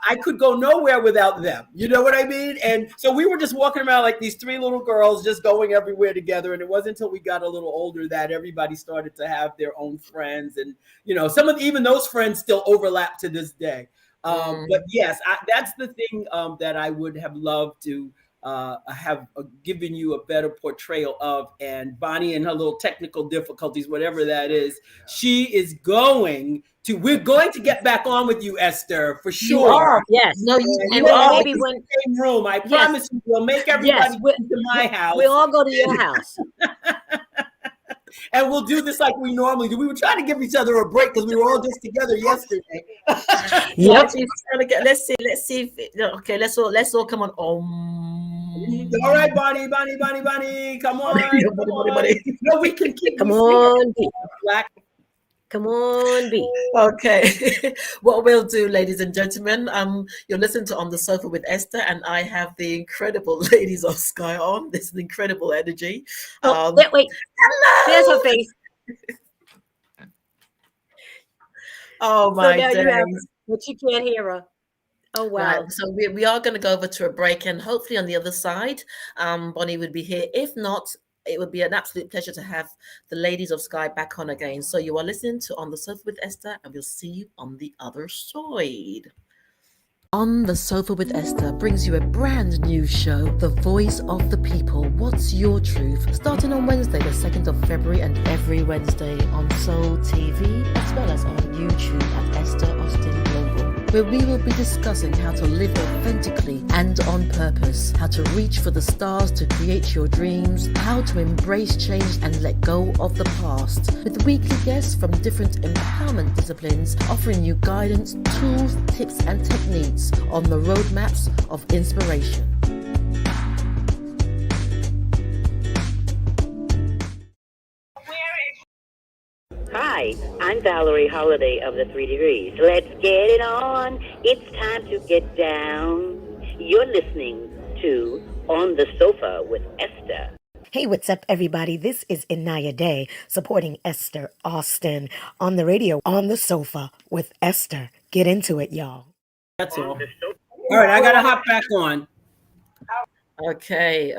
I could go nowhere without them. You know what I mean? And so we were just walking around like these three little girls, just going everywhere together. And it wasn't until we got a little older that everybody started to have their own friends. And, you know, even those friends still overlap to this day. But yes, that's the thing that I would have loved to have given you a better portrayal of. And Bonnie and her little technical difficulties, whatever that is, we're going to get back on with you, Esther, for sure. You are, yes. No, and we'll all be in the same room. I promise you, we'll make everybody come to my house. We'll all go to your house. And we'll do this like we normally do. We were trying to give each other a break because we were all just together yesterday. Yep. Let's see. Let's all come on. All right, Bonnie. Come on. Bonnie. No, we can keep. Come on, Come on, B. Okay. What we'll do, ladies and gentlemen, you're listening to On the Sofa with Esther, and I have the incredible Ladies of Skyy on. This is incredible energy. Wait. Hello. There's her face. Oh my days. But you can't hear her. Oh wow. Right. So we are going to go over to a break, and hopefully on the other side, Bonnie would be here. If not, it would be an absolute pleasure to have the Ladies of Skyy back on again. So you are listening to On the Sofa with Esther, and we'll see you on the other side. On the Sofa with Esther brings you a brand new show, The Voice of the People. What's your truth? Starting on Wednesday, the 2nd of February, and every Wednesday on Soul TV, as well as on YouTube at Esther Austin Global, where we will be discussing how to live authentically and on purpose, how to reach for the stars to create your dreams, how to embrace change and let go of the past, with weekly guests from different empowerment disciplines offering you guidance, tools, tips and techniques on the roadmaps of inspiration. Skyy. I'm Valerie Holiday of the 3 Degrees. Let's get it on. It's time to get down. You're listening to On the Sofa with Esther. Hey, what's up, everybody? This is Inaya Day supporting Esther Austin on the radio On the Sofa with Esther. Get into it, y'all. That's all. All right, I got to hop back on. Okay.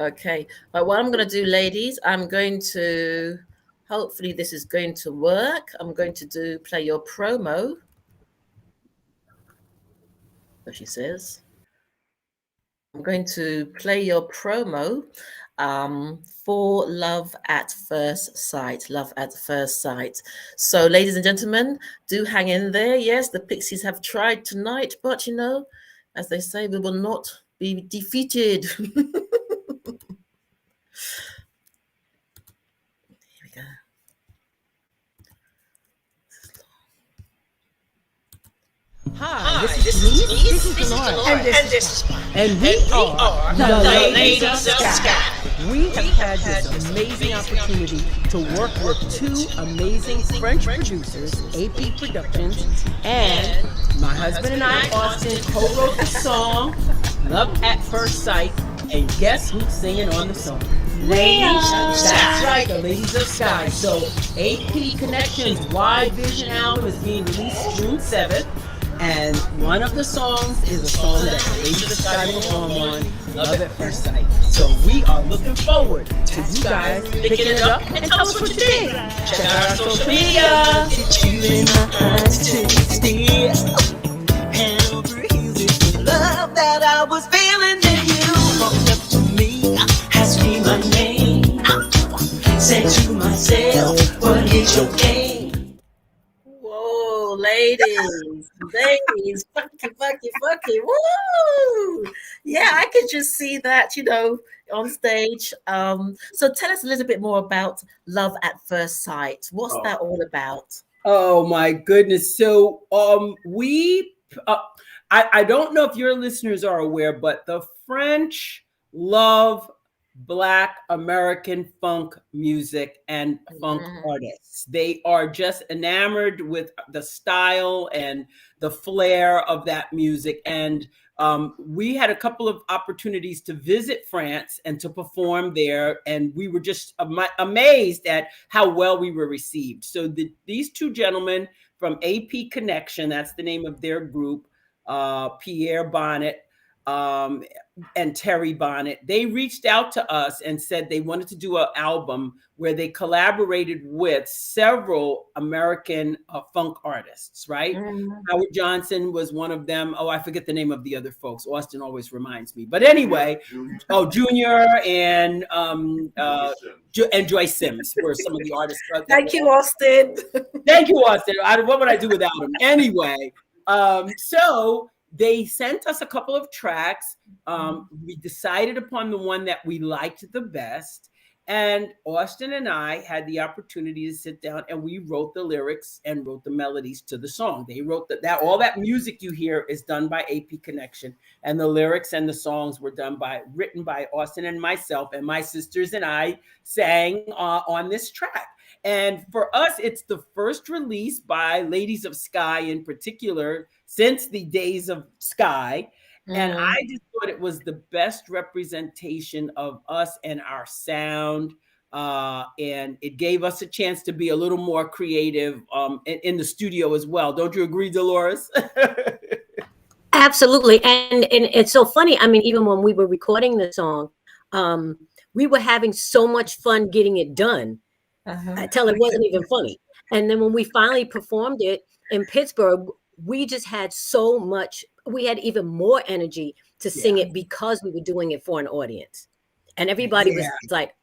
What I'm going to do, ladies, I'm going to, hopefully this is going to work. I'm going to play your promo. What she says. I'm going to play your promo for Love at First Sight. Love at First Sight. So, ladies and gentlemen, do hang in there. Yes, the Pixies have tried tonight, but you know, as they say, we will not be defeated. Here we go. Hi, this is Denise. This is Dolores. And we are the Ladies of Skyy. We have had this amazing opportunity to work with two amazing French producers, AP Productions, and my husband and I, Austin, co-wrote the song, Love at First Sight, and guess who's singing on the song? Ladies of Skyy. That's right, the Ladies of Skyy. So AP Connections Wide Vision album is being released June 7th. And one of the songs is a song that the Ladies of Skyy perform on, Love at First Sight. So we are looking forward to you guys picking it up and tell us what you think. Check out our social media. You in my eyes to steer. Hand over heels is the love that I was feeling. Then you walked up to me, asked me my name. Said to myself, what is your game? Whoa, ladies, funky, woo! Yeah, I could just see that, you know, on stage. So tell us a little bit more about Love at First Sight. What's that all about? Oh my goodness! So I don't know if your listeners are aware, but the French love Black American funk music and funk artists. They are just enamored with the style and the flair of that music. And we had a couple of opportunities to visit France and to perform there. And we were just amazed at how well we were received. So these two gentlemen from AP Connection, that's the name of their group, Pierre Bonnet, and Terry Bonnet, they reached out to us and said they wanted to do an album where they collaborated with several American funk artists, right? Howard Johnson was one of them. Oh, I forget the name of the other folks. Austin always reminds me. But anyway, Junior and Joyce Sims were some of the artists. Thank you, Austin. Thank you, Austin. What would I do without him? Anyway, so they sent us a couple of tracks. We decided upon the one that we liked the best. And Austin and I had the opportunity to sit down and we wrote the lyrics and wrote the melodies to the song. They wrote that all that music you hear is done by AP Connection. And the lyrics and the songs were written by Austin and myself, and my sisters and I sang on this track. And for us, it's the first release by Ladies of Skyy in particular since the days of Skyy. And I just thought it was the best representation of us and our sound. And it gave us a chance to be a little more creative in the studio as well. Don't you agree, Dolores? Absolutely. And it's so funny. I mean, even when we were recording the song, we were having so much fun getting it done. Until it wasn't even funny. And then when we finally performed it in Pittsburgh, we just had so much, we had even more energy to sing it because we were doing it for an audience. And everybody was like,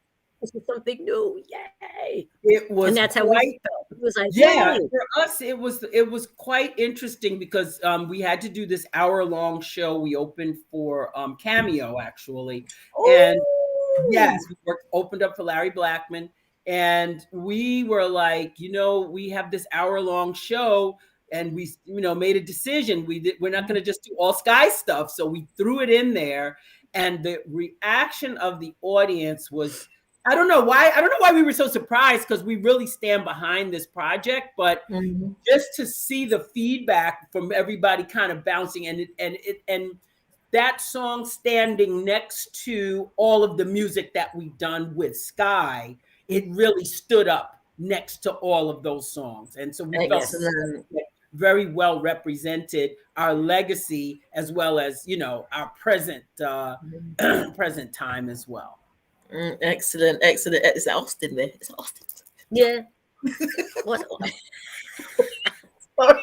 this is something new. Yay. It was, and that's how we felt. It was like, yay. For us, it was quite interesting because we had to do this hour-long show. We opened for Cameo, actually. Ooh. And yes, we opened up for Larry Blackman. And we were like, we have this hour-long show, and we, made a decision. We're not going to just do all Skyy stuff. So we threw it in there, and the reaction of the audience was I don't know why we were so surprised, because we really stand behind this project, but just to see the feedback from everybody kind of bouncing, and that song standing next to all of the music that we've done with Skyy, it really stood up next to all of those songs. And so we felt very well represented our legacy, as well as, you know, our present present time as well. Excellent. Is that Austin there? Is that Austin? Yeah. What? Sorry.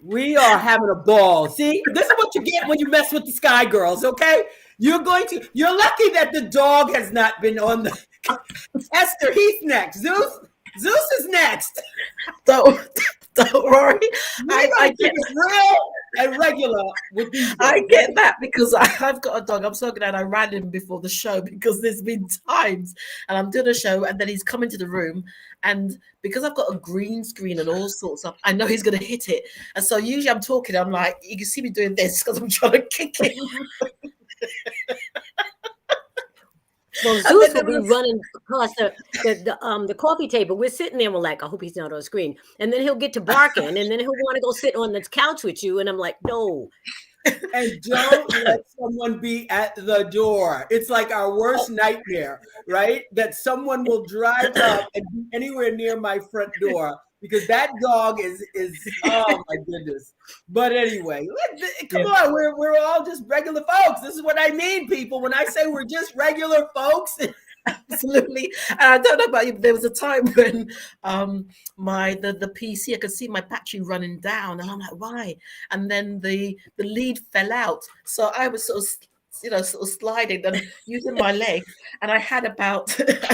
We are having a ball. See, this is what you get when you mess with the Skyy girls, okay? You're lucky that the dog has not been on the Esther, he's next. Zeus is next. Don't worry. I get real and regular with these. I get that, because I've got a dog. I'm so glad I ran him before the show, because there's been times and I'm doing a show and then he's come into the room, and because I've got a green screen and all sorts of, I know he's going to hit it. And so usually I'm talking, I'm like, you can see me doing this because I'm trying to kick him. Well, Zeus will be running across the coffee table. We're sitting there, we're like, I hope he's not on the screen. And then he'll get to barking, and then he'll want to go sit on the couch with you. And I'm like, no. And don't let someone be at the door. It's like our worst nightmare, right? That someone will drive up and be anywhere near my front door, because that dog is oh my goodness. But anyway, come on, we're all just regular folks. This is what I mean, people, when I say we're just regular folks. Absolutely. And I don't know about you, but there was a time when the PC, I could see my battery running down, and I'm like, why? And then the lead fell out, so I was sort of sliding and using my leg, and I had about 10%,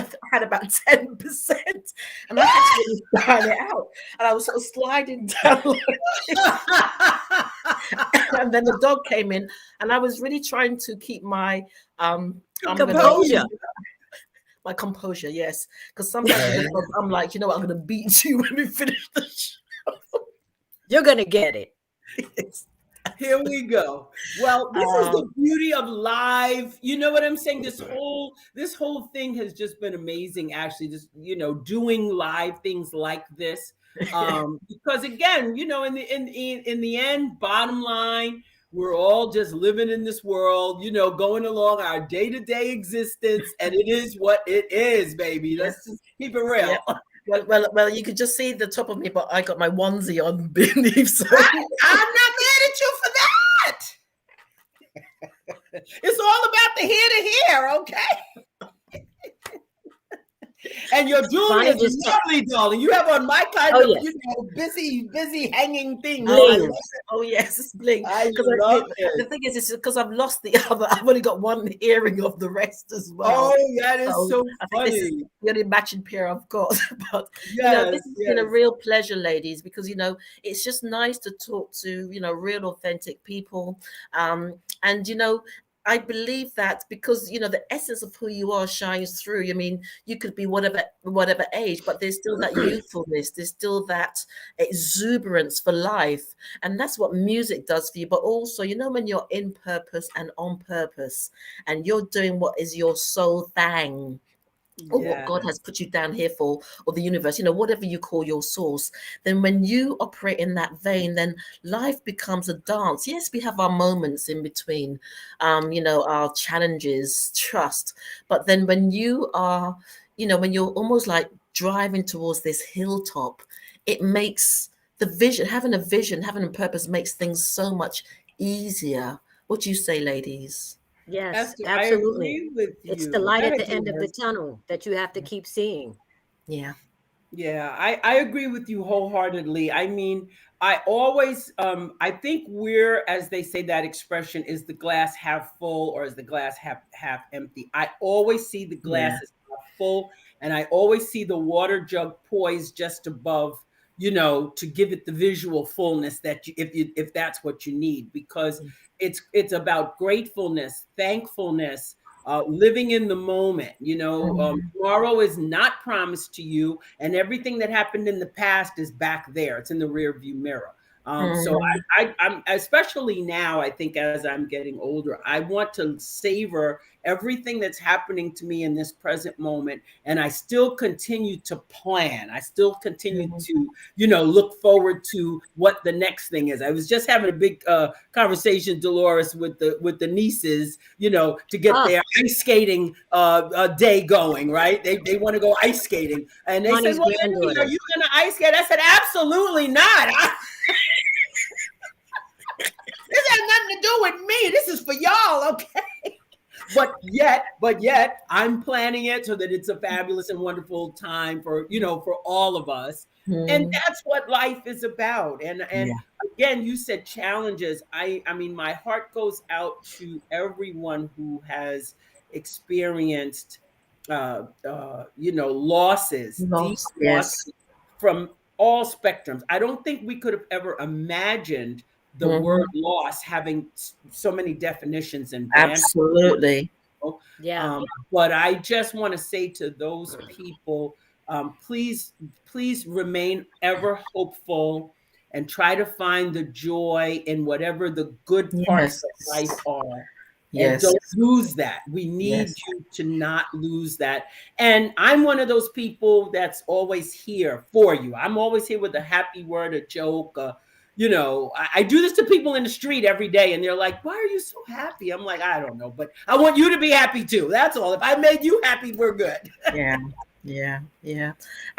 and I had to really dial it out, and I was sort of sliding down like this. And then the dog came in, and I was really trying to keep my composure. My composure, yes, because sometimes I'm like, you know what, I'm going to beat you when we finish the show. You're going to get it. Yes. Here we go. Well, this is the beauty of live. You know what I'm saying? This whole thing has just been amazing, actually, just, you know, doing live things like this. Because again, you know, in the end, bottom line, we're all just living in this world, you know, going along our day-to-day existence, and it is what it is, baby. Let's just keep it real. Yeah. Well, you could just see the top of me, but I got my onesie on beneath. So. I'm not mad at you for that. It's all about the here to here, okay? And you're doing it lovely, darling. You have on my kind of, you know, busy hanging thing. Oh yes, it's bling. I love it. The thing is, it's because I've lost the other. I've only got one earring of the rest as well. Oh, that is so funny. This is the only matching pair I've got. But you know, this has been a real pleasure, ladies, because you know it's just nice to talk to, you know, real authentic people, and you know. I believe that because, you know, the essence of who you are shines through. I mean, you could be whatever age, but there's still that youthfulness. There's still that exuberance for life. And that's what music does for you. But also, you know, when you're in purpose and on purpose and you're doing what is your soul thing, or what God has put you down here for, or the universe, you know, whatever you call your source, then when you operate in that vein, then life becomes a dance. Yes, we have our moments in between, you know, our challenges, trust. But then when you are, you know, when you're almost like driving towards this hilltop, it makes the vision, having a purpose makes things so much easier. What do you say, ladies? Yes, Esther, absolutely. I agree with you. It's the light at the end of the tunnel that you have to keep seeing. Yeah. Yeah, I agree with you wholeheartedly. I mean, I always, I think we're, as they say, that expression is the glass half full or is the glass half empty. I always see the glass as half full, and I always see the water jug poised just above, you know, to give it the visual fullness that if that's what you need, because it's about gratefulness, thankfulness, living in the moment. You know, tomorrow is not promised to you, and everything that happened in the past is back there. It's in the rear view mirror. So I'm especially now, I think as I'm getting older, I want to savor everything that's happening to me in this present moment. And I still continue to plan. I still continue to, look forward to what the next thing is. I was just having a big conversation, Dolores, with the nieces, to get their ice skating day going, right? They want to go ice skating. And they said, well, Emily, are you going to ice skate? I said, absolutely not. This has nothing to do with me. This is for y'all, okay? But yet, I'm planning it so that it's a fabulous and wonderful time for all of us. And that's what life is about. And again, you said challenges. I mean, my heart goes out to everyone who has experienced, losses, deep losses from all spectrums. I don't think we could have ever imagined the word loss having so many definitions and absolutely. But I just want to say to those people, please remain ever hopeful and try to find the joy in whatever the good parts of life are. And don't lose that. We need you to not lose that. And I'm one of those people that's always here for you. I'm always here with a happy word, a joke. I do this to people in the street every day, and they're like, why are you so happy? I'm like, I don't know, but I want you to be happy too. That's all. If I made you happy, we're good. Yeah.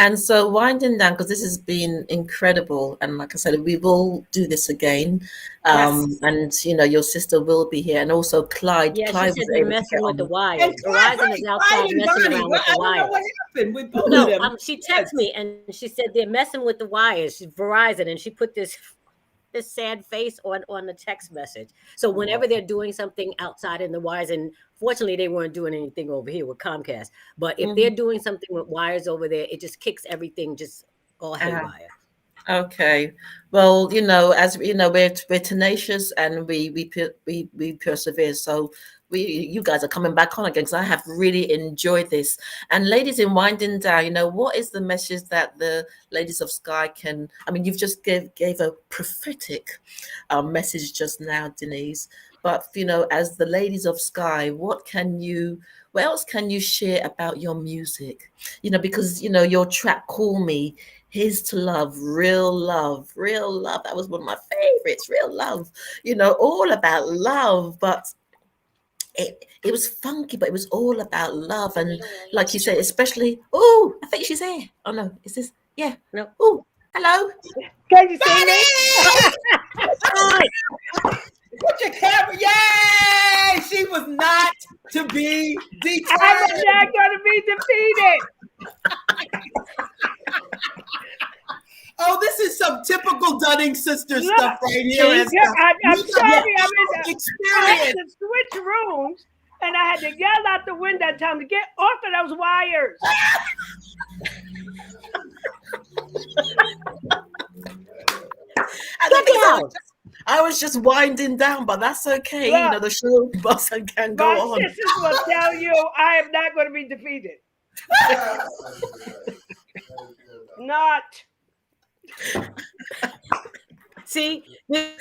And so winding down, because this has been incredible. And like I said, we will do this again. And, your sister will be here. And also Clyde. Yeah, Clyde she said they're messing with the wires. Verizon is outside messing around with the wires. What happened with both of them? She texted me and she said they're messing with the wires. She's Verizon, and she put this sad face on the text message. So whenever they're doing something outside in the wires, and fortunately they weren't doing anything over here with Comcast, but if they're doing something with wires over there, it just kicks everything just all haywire. Okay. Well, as we're tenacious and we persevere. So you guys are coming back on again, because I have really enjoyed this. And ladies, in winding down, what is the message that the Ladies of Skyy can? I mean, you've just gave a prophetic message just now, Denise. But as the Ladies of Skyy, what else can you share about your music? Because your track "Call Me," "Here's to Love," Real Love. That was one of my favorites. Real Love. All about love, but it was funky, but it was all about love. And like you said, especially, I think she's here. Oh no, is this? Yeah. No. Oh, hello. Can you see me? Put your camera. Yay! She was not to be deterred. I was not going to be defeated. Oh, this is some typical Dunning sister stuff right here. I'm sorry, I had to switch rooms, and I had to yell out the window and tell them to get off of those wires. I was just winding down, but that's okay. Look, the show must and can go on. My sisters will tell you I am not going to be defeated. Not. See, you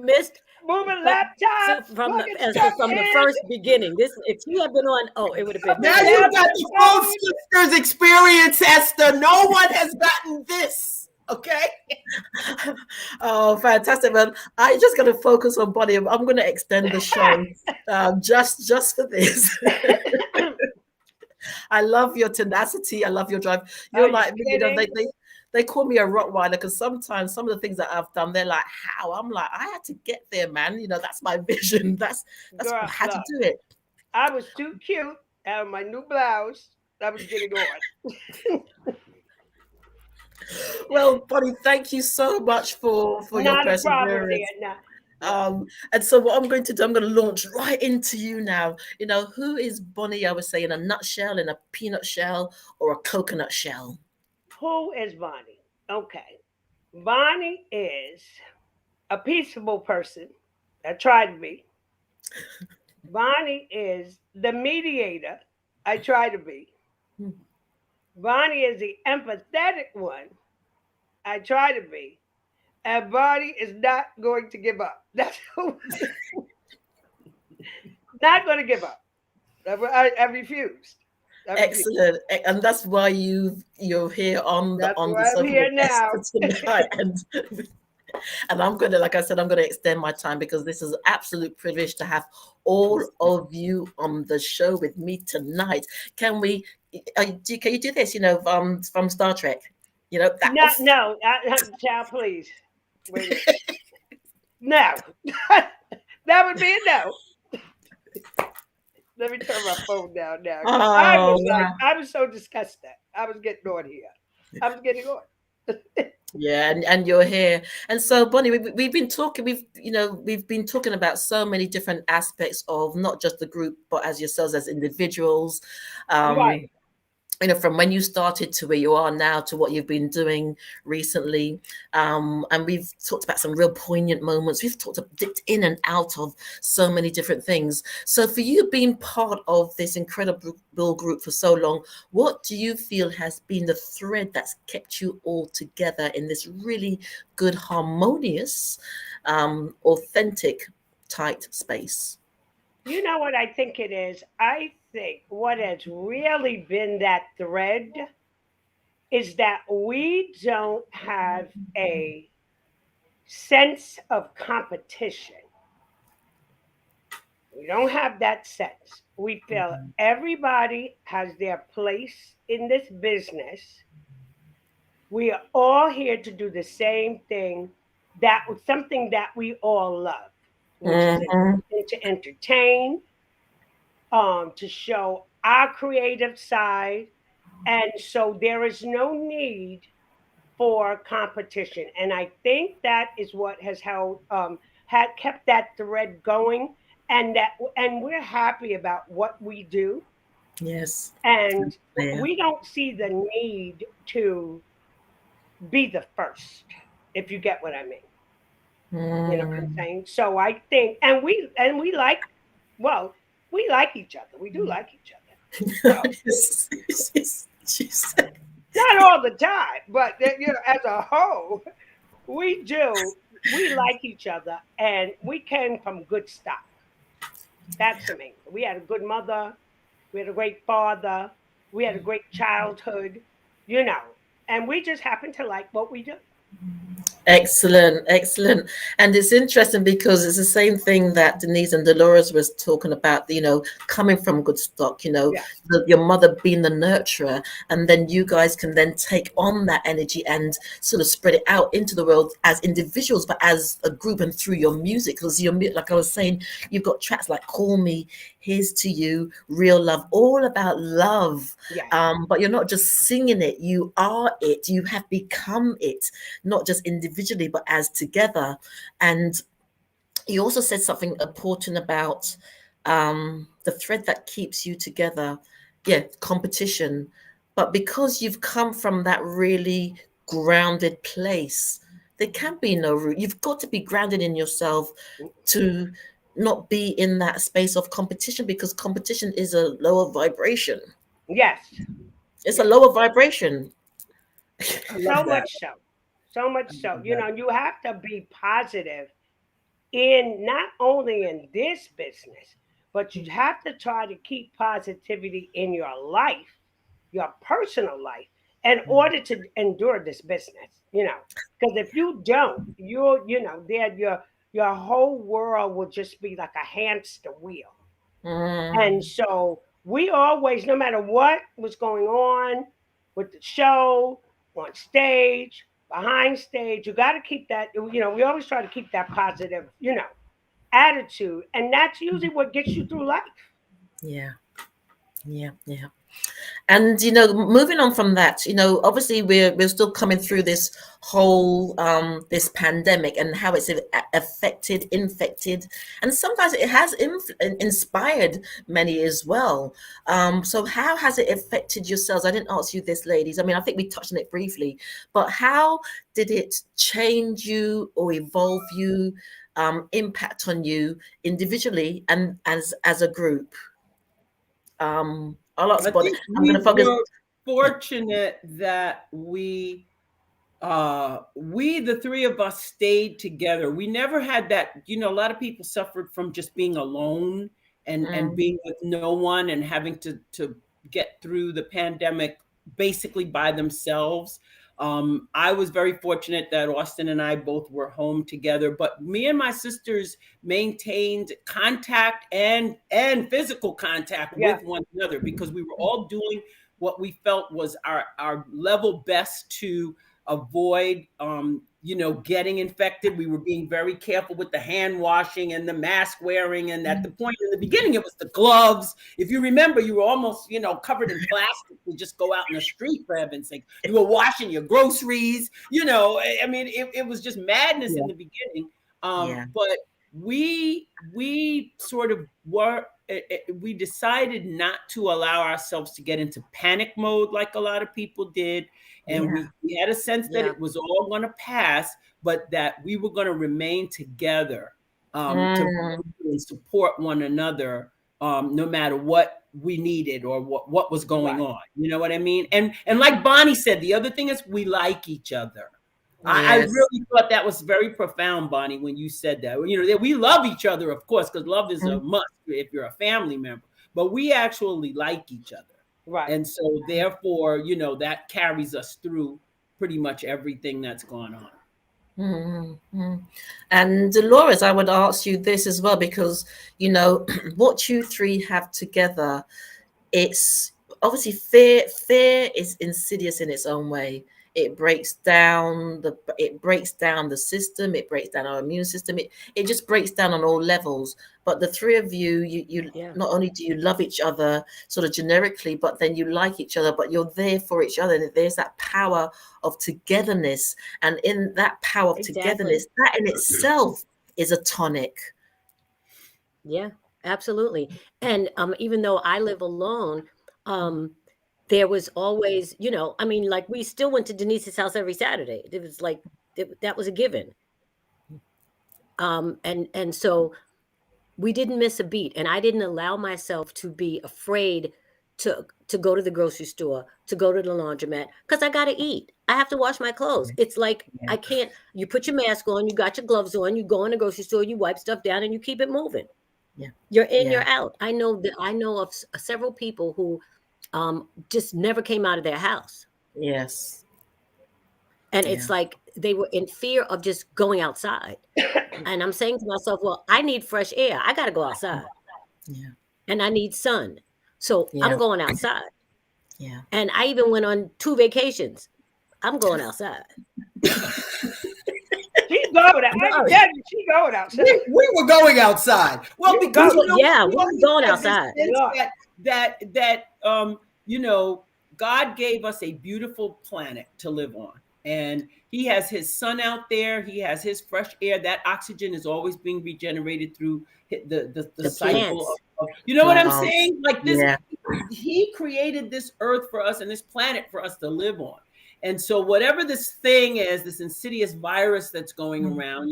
missed moving laptop from the first beginning. This, if you had been on, it would have been. Now you got the full sisters experience, Esther. No one has gotten this. Okay. Oh, fantastic, man! I'm just going to focus on Bonnie. I'm going to extend the show just for this. I love your tenacity. I love your drive. You're they call me a Rottweiler, because sometimes some of the things that I've done, they're like, how? I'm like, I had to get there, man. That's my vision. That's Girl, I had to do it. I was too cute out of my new blouse. I was getting on. Well, Bonnie, thank you so much for your perseverance. And so what I'm going to do, I'm going to launch right into you now. Who is Bonnie? I would say in a nutshell, in a peanut shell, or a coconut shell. Who is Bonnie? Okay. Bonnie is a peaceable person. I try to be. Bonnie is the mediator. I try to be. Bonnie is the empathetic one. I try to be. and Bonnie is not going to give up. That's not going to give up. I refused. Excellent, and that's why you're here on the I'm here now tonight. And I'm gonna, like I said, I'm gonna extend my time because this is an absolute privilege to have all of you on the show with me tonight. Can you do this? From Star Trek. No, child, please. Wait a minute. No, that would be a no. Let me turn my phone down now. I was so disgusted. I was getting on here. I was getting on. Yeah, and you're here, and so Bonnie, we've been talking. We've been talking about so many different aspects of not just the group, but as yourselves as individuals. Right. From when you started to where you are now to what you've been doing recently. And we've talked about some real poignant moments. We've dipped in and out of so many different things. So for you being part of this incredible group for so long, what do you feel has been the thread that's kept you all together in this really good, harmonious, authentic, tight space? You know what I think it is? I think what has really been that thread is that we don't have a sense of competition. We don't have that sense. We feel everybody has their place in this business. We are all here to do the same thing, something that we all love. Which is to entertain, to show our creative side. And so there is no need for competition. And I think that is what has had kept that thread going, and we're happy about what we do. Yes. And we don't see the need to be the first, if you get what I mean. You know what I'm saying? So I think, and we like each other. We do like each other. So, not all the time, but as a whole, we do. We like each other, and we came from good stock. That's the main thing. We had a good mother. We had a great father. We had a great childhood. And we just happen to like what we do. Excellent. And it's interesting because it's the same thing that Denise and Dolores was talking about, coming from good stock, your mother being the nurturer, and then you guys can then take on that energy and sort of spread it out into the world as individuals, but as a group and through your music. Because like I was saying, you've got tracks like Call Me, Here's to You, Real Love, all about love. Yes. But you're not just singing it, you are it. You have become it, not just individually, but as together. And you also said something important about the thread that keeps you together. Yeah, competition. But because you've come from that really grounded place, there can be no root. You've got to be grounded in yourself to not be in that space of competition, because competition is a lower vibration. Yes. It's a lower vibration. So much so. You have to be positive in not only in this business, but you have to try to keep positivity in your life, your personal life, in order to endure this business, because if you don't, your whole world will just be like a hamster wheel. And so we always, no matter what was going on with the show, on stage, behind stage, you got to keep that, we always try to keep that positive, attitude. And that's usually what gets you through life. Yeah. And moving on from that, obviously we're still coming through this whole this pandemic and how it's infected, and sometimes it has inspired many as well. So how has it affected yourselves? I didn't ask you this, ladies. I mean, I think we touched on it briefly, but how did it change you or evolve you, impact on you individually and as a group? I'll ask Bonné. I'm going to focus. We're fortunate that we we, the three of us, stayed together. We never had that, a lot of people suffered from just being alone and being with no one and having to get through the pandemic basically by themselves. I was very fortunate that Austin and I both were home together, but me and my sisters maintained contact and physical contact with one another, because we were all doing what we felt was our level best to avoid, getting infected. We were being very careful with the hand washing and the mask wearing. And at the point in the beginning, it was the gloves. If you remember, you were almost, covered in plastic to just go out in the street, for heaven's sake. You were washing your groceries, I mean, it was just madness in the beginning. But we sort of were, we decided not to allow ourselves to get into panic mode like a lot of people did. And we had a sense that it was all going to pass, but that we were going to remain together to support one another, no matter what we needed or what was going on. You know what I mean? And like Bonnie said, the other thing is we like each other. I really thought that was very profound, Bonnie, when you said that. We love each other, of course, because love is a must if you're a family member. But we actually like each other. Right. And so therefore, that carries us through pretty much everything that's gone on. Mm-hmm. And Dolores, I would ask you this as well, because, what you three have together, it's obviously fear is insidious in its own way. It breaks down the system. It breaks down our immune system. It just breaks down on all levels. But the three of you not only do you love each other sort of generically, but then you like each other, but you're there for each other. And there's that power of togetherness. And in that power of togetherness, that in itself is a tonic. Yeah, absolutely. And even though I live alone, there was always, like we still went to Denise's house every Saturday. It was like, that was a given. And so we didn't miss a beat. And I didn't allow myself to be afraid to go to the grocery store, to go to the laundromat, because I got to eat. I have to wash my clothes. It's like, I can't, you put your mask on, you got your gloves on, you go in the grocery store, you wipe stuff down and you keep it moving. Yeah. You're in, you're out. I know of several people who just never came out of their house. Yes. And it's like they were in fear of just going outside. And I'm saying to myself, well, I need fresh air. I got to go outside. Yeah. And I need sun. So I'm going outside. Yeah. And I even went on 2 vacations. I'm going outside. She's going outside. She's going outside. We were going outside. Well, because we were going outside. That God gave us a beautiful planet to live on, and He has His sun out there. He has His fresh air. That oxygen is always being regenerated through the cycle. What I'm saying? Like this, He created this earth for us and this planet for us to live on. And so whatever this thing is, this insidious virus that's going around,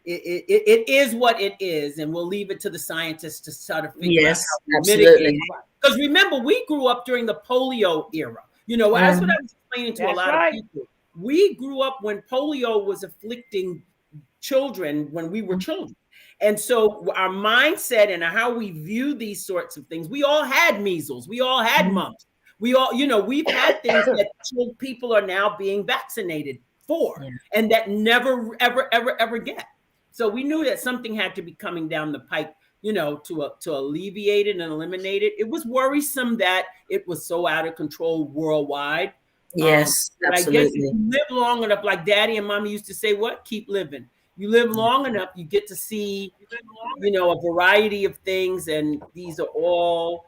it is what it is, and we'll leave it to the scientists to try to figure out how to mitigate it. Because remember, we grew up during the polio era. That's what I was explaining to a lot of people. We grew up when polio was afflicting children when we were children. And so our mindset and how we view these sorts of things, we all had measles, we all had mumps. We all, we've had things that people are now being vaccinated for, and that never, ever get. So we knew that something had to be coming down the pipe, to alleviate it and eliminate it. It was worrisome that it was so out of control worldwide. Yes, absolutely. I guess if you live long enough, like Daddy and Mommy used to say, keep living. You live long enough, you get to see, a variety of things, and these are all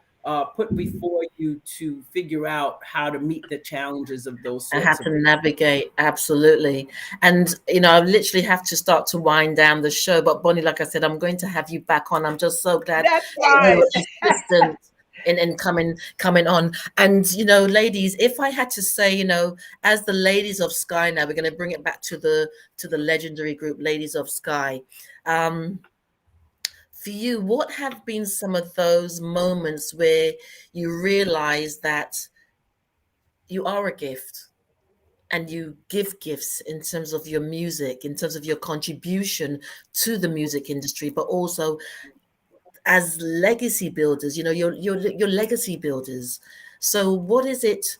put before you to figure out how to meet the challenges of those sorts. I have to navigate, absolutely. And I literally have to start to wind down the show. But Bonnie, like I said, I'm going to have you back on. I'm just so glad you were consistent in coming on. And ladies, if I had to say, as the Ladies of Skyy, now we're going to bring it back to the legendary group Ladies of Skyy. For you, what have been some of those moments where you realize that you are a gift? and you give gifts in terms of your music, in terms of your contribution to the music industry, but also as legacy builders, your legacy builders. So what is it?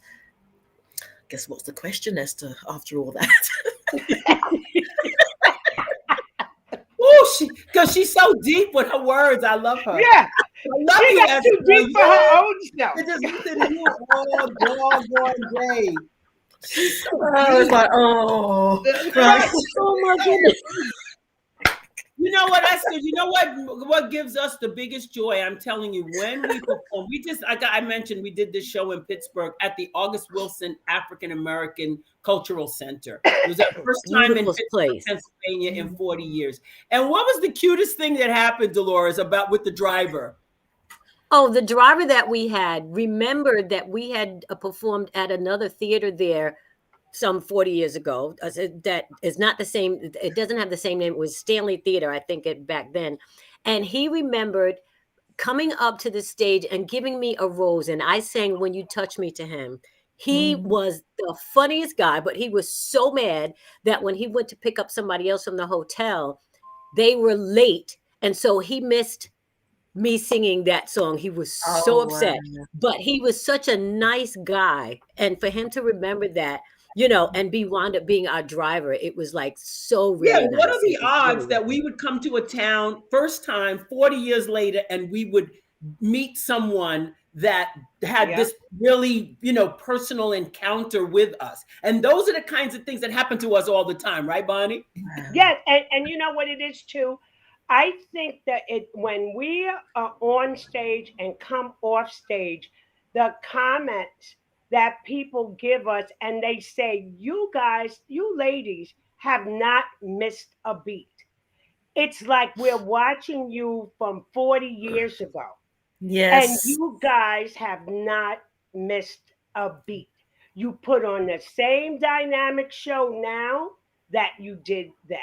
Guess what's the question, Esther, after all that? Oh, because she's so deep with her words. I love her. Yeah. I love She you, got Esther. too deep for her own self. I just listen to you all doggone day. She's so It's like, oh, right. Oh my goodness. You know what, Esther? You know what gives us the biggest joy? I'm telling you, when we perform, I mentioned we did this show in Pittsburgh at the August Wilson African American Cultural Center. It was our first time in Pittsburgh, Pennsylvania in 40 years. And what was the cutest thing that happened, Dolores, with the driver? Oh, the driver that we had remembered that we had performed at another theater there some 40 years ago. That is not the same. It doesn't have the same name. It was Stanley Theater, I think, back then. And he remembered coming up to the stage and giving me a rose. And I sang "When You Touch Me" to him. He was the funniest guy, but he was so mad that when he went to pick up somebody else from the hotel, they were late. And so he missed me singing that song. He was so upset, but he was such a nice guy. And for him to remember that, and wound up being our driver, it was like so really nice. What are the odds that we would come to a town first time 40 years later and we would meet someone that had this really, personal encounter with us? And those are the kinds of things that happen to us all the time, right, Bonnie? Yes, and you know what it is too? I think that when we are on stage and come off stage, the comments that people give us, and they say, you guys, you ladies have not missed a beat. It's like we're watching you from 40 years ago. Yes. And you guys have not missed a beat. You put on the same dynamic show now that you did then.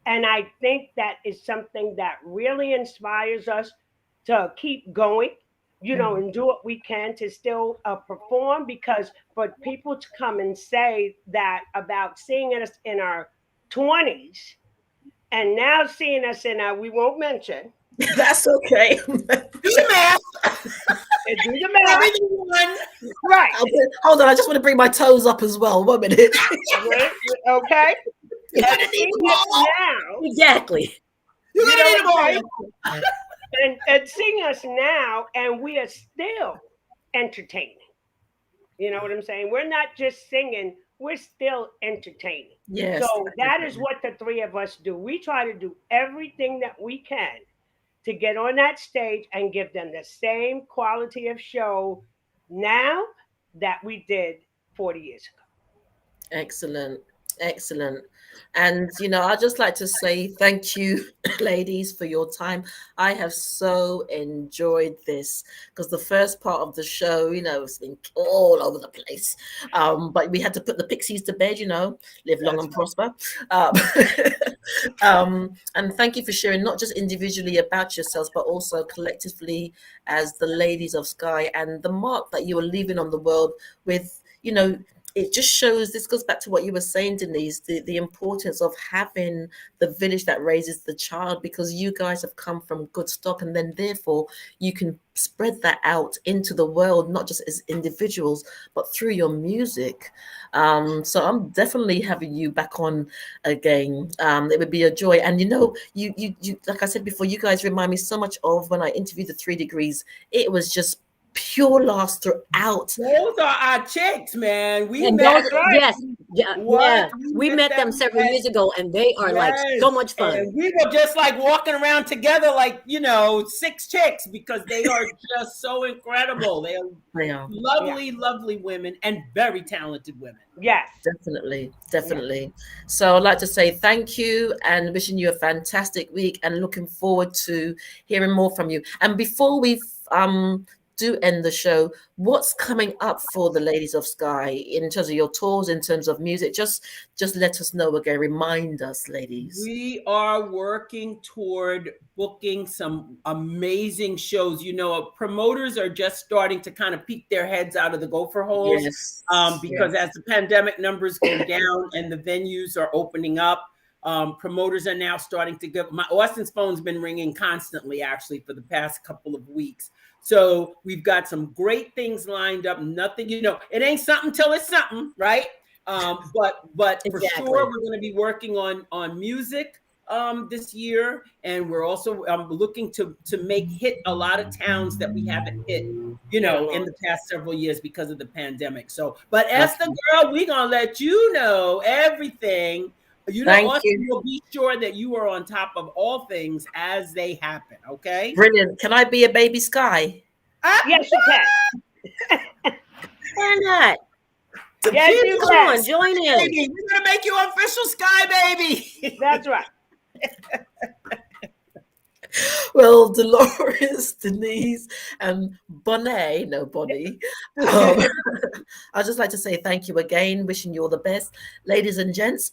And I think that is something that really inspires us to keep going, and do what we can to still perform, because for people to come and say that about seeing us in our 20s and now seeing us in our, we won't mention. That's okay. Do the math. Do the math. Everyone. Right. Hold on, I just want to bring my toes up as well. 1 minute. Okay. Now, exactly. And sing us now, and we are still entertaining. You know what I'm saying? We're not just singing, we're still entertaining. Yes. So that is what the three of us do. We try to do everything that we can to get on that stage and give them the same quality of show now that we did 40 years ago. Excellent. Excellent. And, I'd just like to say thank you, ladies, for your time. I have so enjoyed this, because the first part of the show, it's been all over the place. But we had to put the pixies to bed, live long and prosper. And thank you for sharing, not just individually about yourselves, but also collectively as the Ladies of Skyy, and the mark that you are leaving on the world with, it just shows, this goes back to what you were saying, Denise, the importance of having the village that raises the child, because you guys have come from good stock, and then therefore you can spread that out into the world, not just as individuals, but through your music. So I'm definitely having you back on again. It would be a joy. And you like I said before, you guys remind me so much of when I interviewed the 3 Degrees. It was just pure laughs throughout. Those are our chicks, man. We met them several years ago, and they are like so much fun. And we were just like walking around together like 6 chicks, because they are just so incredible. They are lovely women, and very talented women. Yes, definitely. So I'd like to say thank you, and wishing you a fantastic week, and looking forward to hearing more from you. And before we do end the show, what's coming up for the Ladies of Skyy in terms of your tours, in terms of music? Just let us know again. Remind us, ladies. We are working toward booking some amazing shows. You know, promoters are just starting to kind of peek their heads out of the gopher holes, yes. Because as the pandemic numbers go down and the venues are opening up, promoters are now starting to give. Austin's phone's been ringing constantly, actually, for the past couple of weeks. So we've got some great things lined up. Nothing, you know, it ain't something till it's something, right? But for sure, we're going to be working on music this year, and we're also looking to hit a lot of towns that we haven't hit, you know, in the past several years because of the pandemic. So, but Esther, girl, we're gonna let you know everything. You know, Austin will be sure that you are on top of all things as they happen. Okay. Brilliant. Can I be a baby Sky? Yes, you can. Why not? Yes, you Come can. on, join in. Baby, we're gonna make you official Sky baby. That's right. Well, Dolores, Denise, and Bonné, I'd just like to say thank you again, wishing you all the best. Ladies and gents,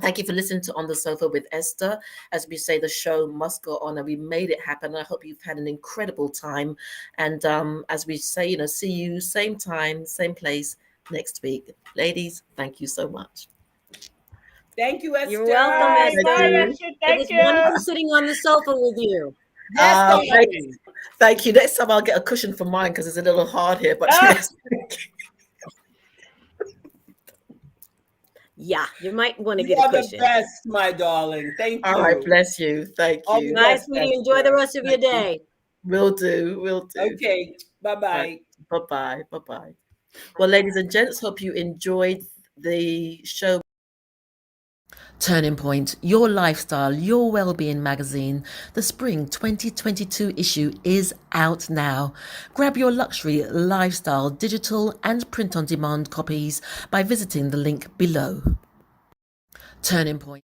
thank you for listening to On the Sofa with Esther. As we say, the show must go on, and we made it happen. I hope you've had an incredible time. And as we say, you know, see you same time, same place next week. Ladies, thank you so much. Thank you, Esther. You're welcome, Esther. Thank It was wonderful sitting on the sofa with you. Thank you. Next time I'll get a cushion for mine because it's a little hard here. But yeah, you might want to You get a are cushion. the best, my darling. Thank you. all right, bless you. Thank you. Bye, sweetie. Enjoy the rest of your day. Will do. Okay. Bye-bye. Bye-bye. Bye-bye. Well, ladies and gents, hope you enjoyed the show. Turning Point, your lifestyle, your well-being magazine. The spring 2022 issue is out now. Grab your luxury lifestyle digital and print-on-demand copies by visiting the link below. Turning Point.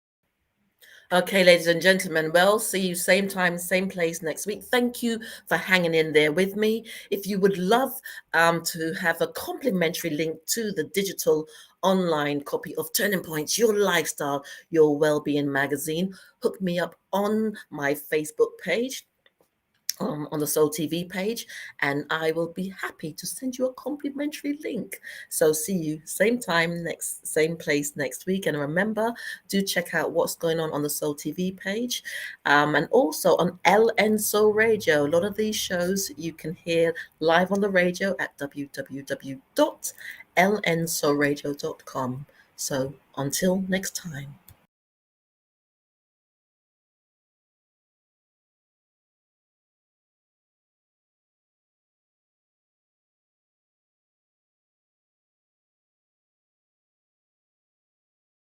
Okay, ladies and gentlemen, well, see you same time, same place next week. Thank you for hanging in there with me. If you would love to have a complimentary link to the digital online copy of Turning Points, Your Lifestyle, Your Wellbeing magazine, hook me up on my Facebook page, on the Soul TV page, and I will be happy to send you a complimentary link. So see you same time, same place next week. And remember, do check out what's going on the Soul TV page, and also on LN Soul Radio. A lot of these shows you can hear live on the radio at www.lnsoulradio.com. So until next time.